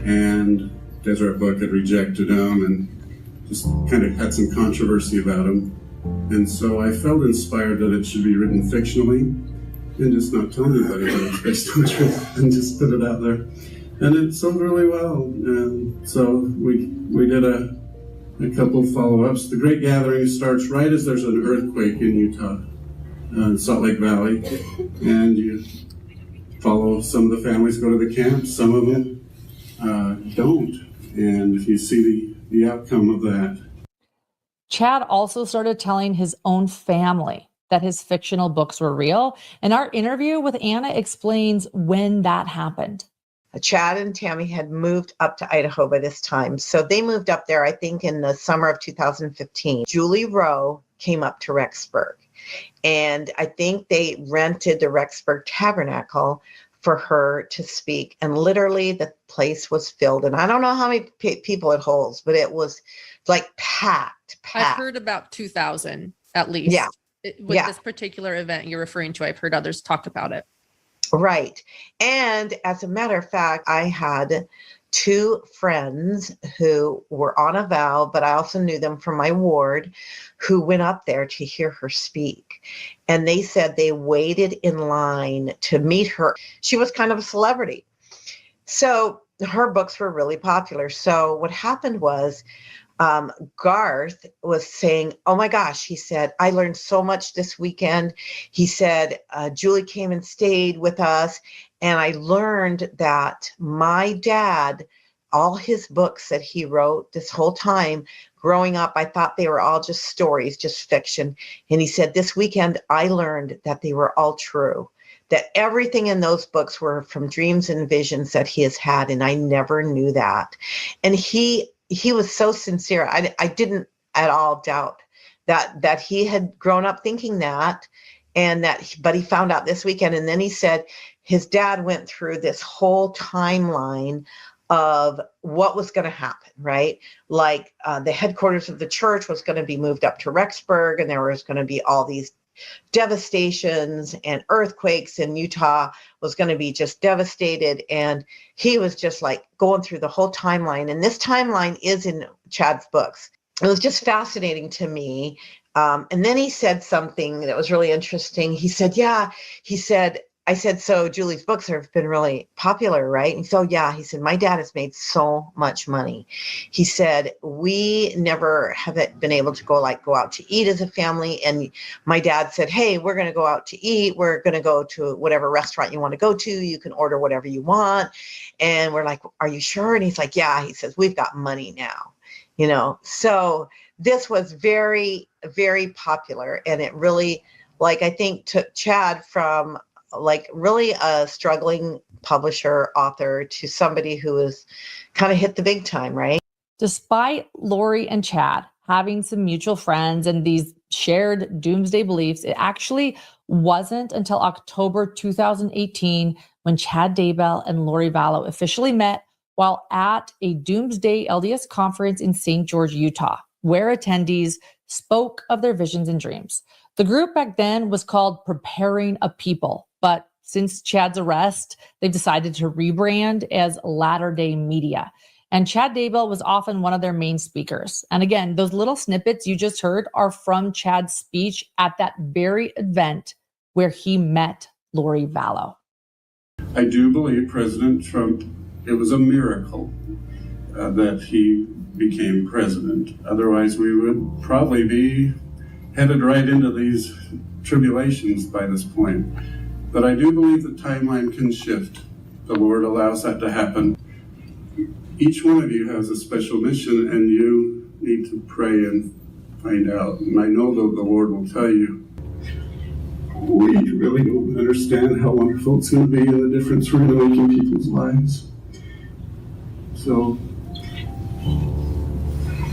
And Deseret Book had rejected them and just kind of had some controversy about them. And so I felt inspired that it should be written fictionally and just not tell anybody that it's based on truth and just put it out there. And it sold really well. And so we did a couple of follow-ups. The Great Gathering starts right as there's an earthquake in Utah, in Salt Lake Valley, and you follow some of the families go to the camp, some of them don't, and you see the outcome of that. Chad also started telling his own family that his fictional books were real, and our interview with Anna explains when that happened. Chad and Tammy had moved up to Idaho by this time. So they moved up there, I think, in the summer of 2015. Julie Rowe came up to Rexburg. And I think they rented the Rexburg Tabernacle for her to speak. And literally the place was filled. And I don't know how many people it holds, but it was like packed. I've heard about 2,000 at least. Yeah. With this particular event you're referring to, I've heard others talk about it. Right. And as a matter of fact, I had two friends who were on a vow, but I also knew them from my ward, who went up there to hear her speak. And they said they waited in line to meet her. She was kind of a celebrity. So her books were really popular. So what happened was Garth was saying, oh my gosh, he said, I learned so much this weekend. He said, Julie came and stayed with us. And I learned that my dad, all his books that he wrote this whole time growing up, I thought they were all just stories, just fiction. And he said, this weekend, I learned that they were all true, that everything in those books were from dreams and visions that he has had. And I never knew that. And he was so sincere. I didn't at all doubt that he had grown up thinking that, and but he found out this weekend. And then he said his dad went through this whole timeline of what was going to happen, right? Like the headquarters of the church was going to be moved up to Rexburg, and there was going to be all these devastations and earthquakes, and Utah was going to be just devastated. And he was just like going through the whole timeline. And this timeline is in Chad's books. It was just fascinating to me. And then he said something that was really interesting. He said, I said, so Julie's books have been really popular, right? And so, yeah, he said, my dad has made so much money. He said, we never have been able to go out to eat as a family. And my dad said, hey, we're going to go out to eat. We're going to go to whatever restaurant you want to go to. You can order whatever you want. And we're like, are you sure? And he's like, yeah. He says, we've got money now, So this was very, very popular. And it really, I think took Chad from really a struggling publisher, author, to somebody who was kind of hit the big time, right? Despite Lori and Chad having some mutual friends and these shared doomsday beliefs, it actually wasn't until October 2018 when Chad Daybell and Lori Vallow officially met while at a Doomsday LDS conference in St. George, Utah, where attendees spoke of their visions and dreams. The group back then was called Preparing a People, but since Chad's arrest, they've decided to rebrand as Latter-day Media. And Chad Daybell was often one of their main speakers. And again, those little snippets you just heard are from Chad's speech at that very event where he met Lori Vallow. I do believe President Trump, it was a miracle that he became president. Otherwise, we would probably be headed right into these tribulations by this point. But I do believe the timeline can shift. The Lord allows that to happen. Each one of you has a special mission, and you need to pray and find out. And I know that the Lord will tell you. We really don't understand how wonderful it's going to be and the difference we're going to make in people's lives. So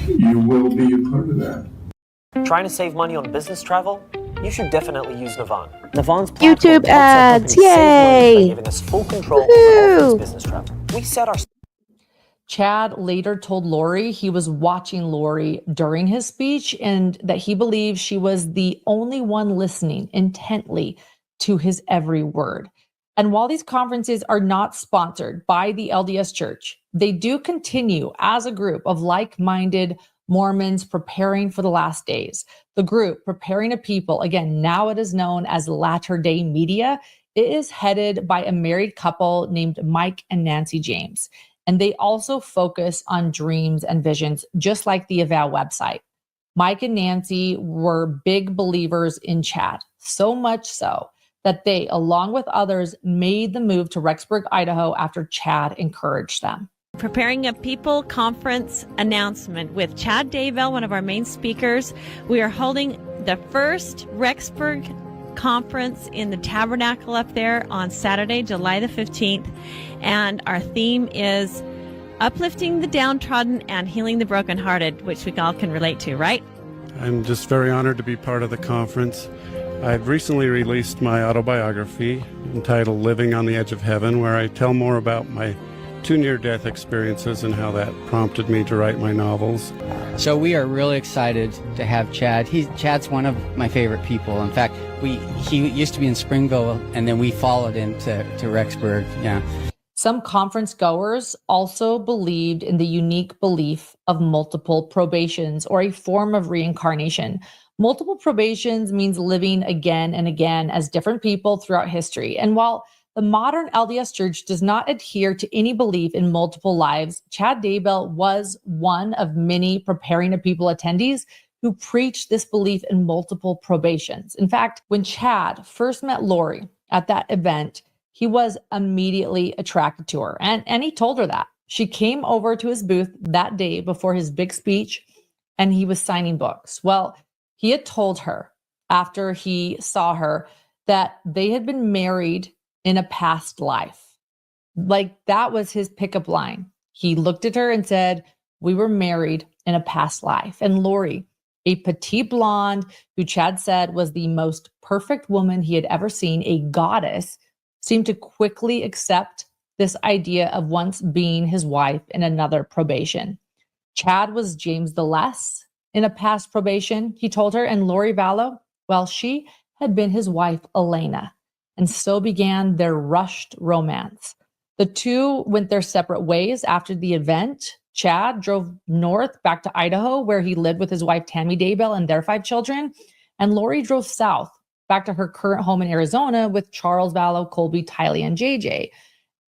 you will be a part of that. Trying to save money on business travel? You should definitely use Navan. Navan's YouTube ads, yay! By giving us full control over all things business travel. We set our... Chad later told Lori he was watching Lori during his speech and that he believed she was the only one listening intently to his every word. And while these conferences are not sponsored by the LDS Church, they do continue as a group of like-minded Mormons preparing for the last days. The group, Preparing a People, again, now it is known as Latter-day Media. It is headed by a married couple named Mike and Nancy James. And they also focus on dreams and visions, just like the Avow website. Mike and Nancy were big believers in Chad, so much so that they, along with others, made the move to Rexburg, Idaho after Chad encouraged them. Preparing a People conference announcement with Chad Daybell, one of our main speakers. We are holding the first Rexburg conference in the Tabernacle up there on Saturday, July the 15th. And our theme is uplifting the downtrodden and healing the brokenhearted, which we all can relate to, right? I'm just very honored to be part of the conference. I've recently released my autobiography entitled Living on the Edge of Heaven, where I tell more about my 2 near-death experiences and how that prompted me to write my novels. So we are really excited to have Chad. Chad's one of my favorite people. In fact, he used to be in Springville, and then we followed him to Rexburg. Yeah. Some conference goers also believed in the unique belief of multiple probations, or a form of reincarnation. Multiple probations means living again and again as different people throughout history. And while the modern LDS Church does not adhere to any belief in multiple lives, Chad Daybell was one of many Preparing a People attendees who preached this belief in multiple probations. In fact, when Chad first met Lori at that event, he was immediately attracted to her. And he told her that. She came over to his booth that day before his big speech, and he was signing books. Well, he had told her after he saw her that they had been married in a past life. Like, that was his pickup line. He looked at her and said, we were married in a past life. And Lori, a petite blonde who Chad said was the most perfect woman he had ever seen, a goddess, seemed to quickly accept this idea of once being his wife in another probation. Chad was James the Less in a past probation, he told her, and Lori Vallow, well, she had been his wife, Elena, and so began their rushed romance. The two went their separate ways after the event. Chad drove north back to Idaho, where he lived with his wife, Tammy Daybell, and their 5 children, and Lori drove south back to her current home in Arizona with Charles Vallow, Colby, Tylee, and JJ.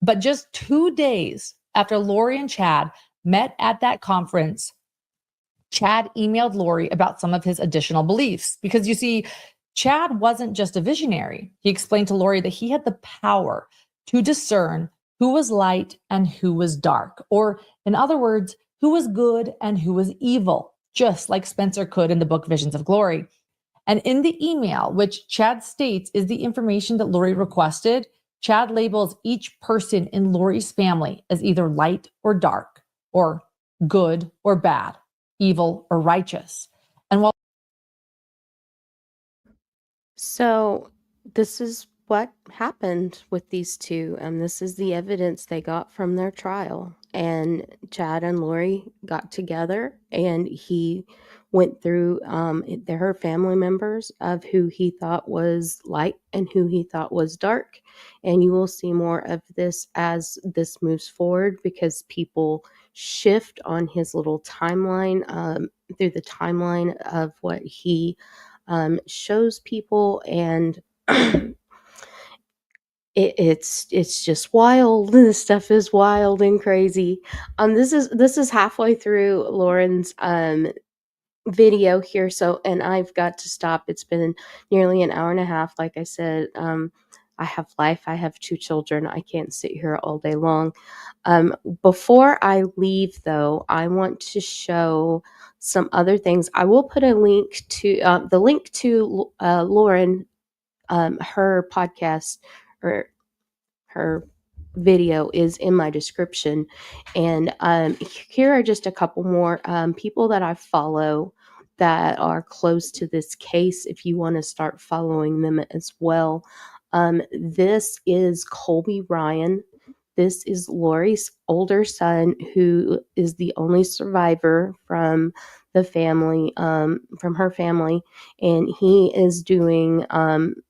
But just 2 days after Lori and Chad met at that conference, Chad emailed Lori about some of his additional beliefs. Because you see, Chad wasn't just a visionary. He explained to Lori that he had the power to discern who was light and who was dark. Or in other words, who was good and who was evil, just like Spencer could in the book Visions of Glory. And in the email, which Chad states is the information that Lori requested, Chad labels each person in Lori's family as either light or dark, or good or bad, evil or righteous. And while So this is what happened with these two, and this is the evidence they got from their trial. And Chad and Lori got together, and he went through her family members of who he thought was light and who he thought was dark. And you will see more of this as this moves forward, because people shift on his little timeline through the timeline of what he shows people, and it's just wild. This stuff is wild and crazy. This is halfway through Lauren's video here, so, and I've got to stop. It's been nearly an hour and a half. Like I said, I have life. I have 2 children. I can't sit here all day long. Before I leave, though, I want to show some other things. I will put a link to the link to Lauren, her podcast, or her video is in my description. And here are just a couple more people that I follow that are close to this case, if you want to start following them as well. This is Colby Ryan. This is Lori's older son, who is the only survivor from the family, from her family. And he is doing,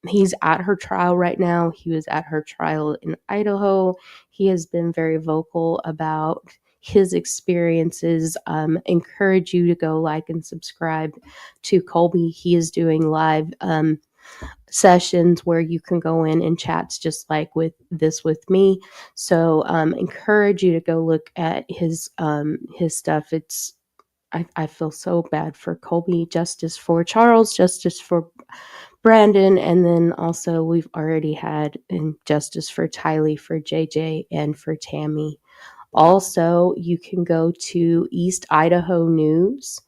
he's at her trial right now. He was at her trial in Idaho. He has been very vocal about his experiences. Encourage you to go like and subscribe to Colby. He is doing live sessions where you can go in and chats just like with me. So encourage you to go look at his stuff. It's I feel so bad for Colby. Justice for Charles, justice for Brandon, and then also we've already had justice for Tylee, for JJ, and for Tammy. Also, you can go to East Idaho News.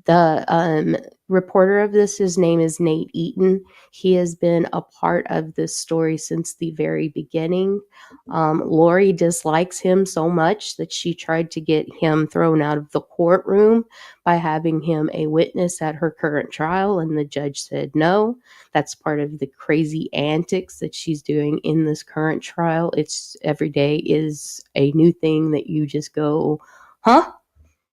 The reporter of this, his name is Nate Eaton. He has been a part of this story since the very beginning. Lori dislikes him so much that she tried to get him thrown out of the courtroom by having him a witness at her current trial, and the judge said no. That's part of the crazy antics that she's doing in this current trial. It's every day is a new thing that you just go, huh?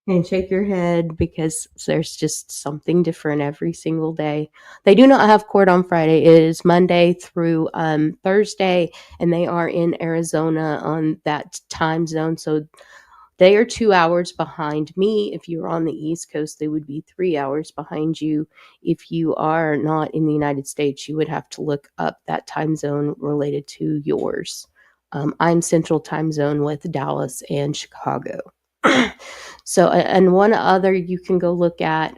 And shake your head, because there's just something different every single day. They do not have court on Friday. It is Monday through Thursday, and they are in Arizona on that time zone. So they are 2 hours behind me. If you're on the East Coast, they would be 3 hours behind you. If you are not in the United States, you would have to look up that time zone related to yours. I'm Central Time Zone with Dallas and Chicago. So, and one other you can go look at,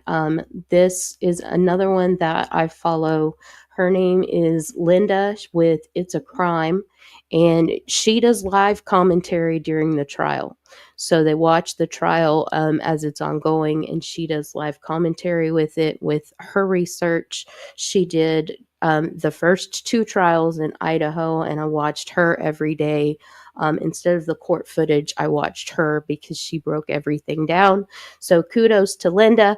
this is another one that I follow. Her name is Linda with It's a Crime, and she does live commentary during the trial. So they watch the trial as it's ongoing, and she does live commentary with it, with her research. She did the first 2 trials in Idaho, and I watched her every day. Instead of the court footage, I watched her because she broke everything down. So kudos to Linda.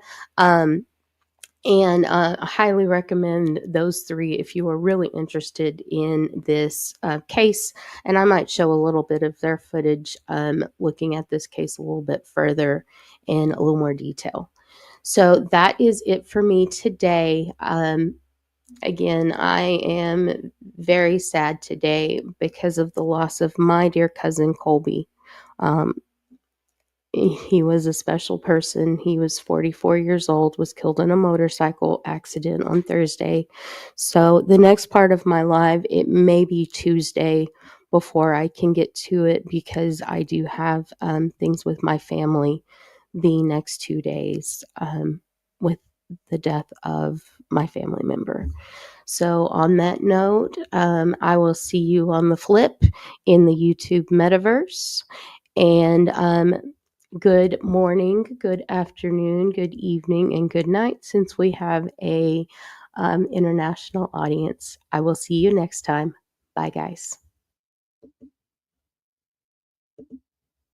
And I highly recommend those three if you are really interested in this case. And I might show a little bit of their footage looking at this case a little bit further in a little more detail. So that is it for me today. Again, I am very sad today because of the loss of my dear cousin Colby. He was a special person. He was 44 years old, was killed in a motorcycle accident on Thursday. So the next part of my live, it may be Tuesday before I can get to it because I do have things with my family the next 2 days with the death of my family member. So on that note, I will see you on the flip in the YouTube metaverse. And good morning, good afternoon, good evening, and good night since we have a international audience. I will see you next time. Bye, guys.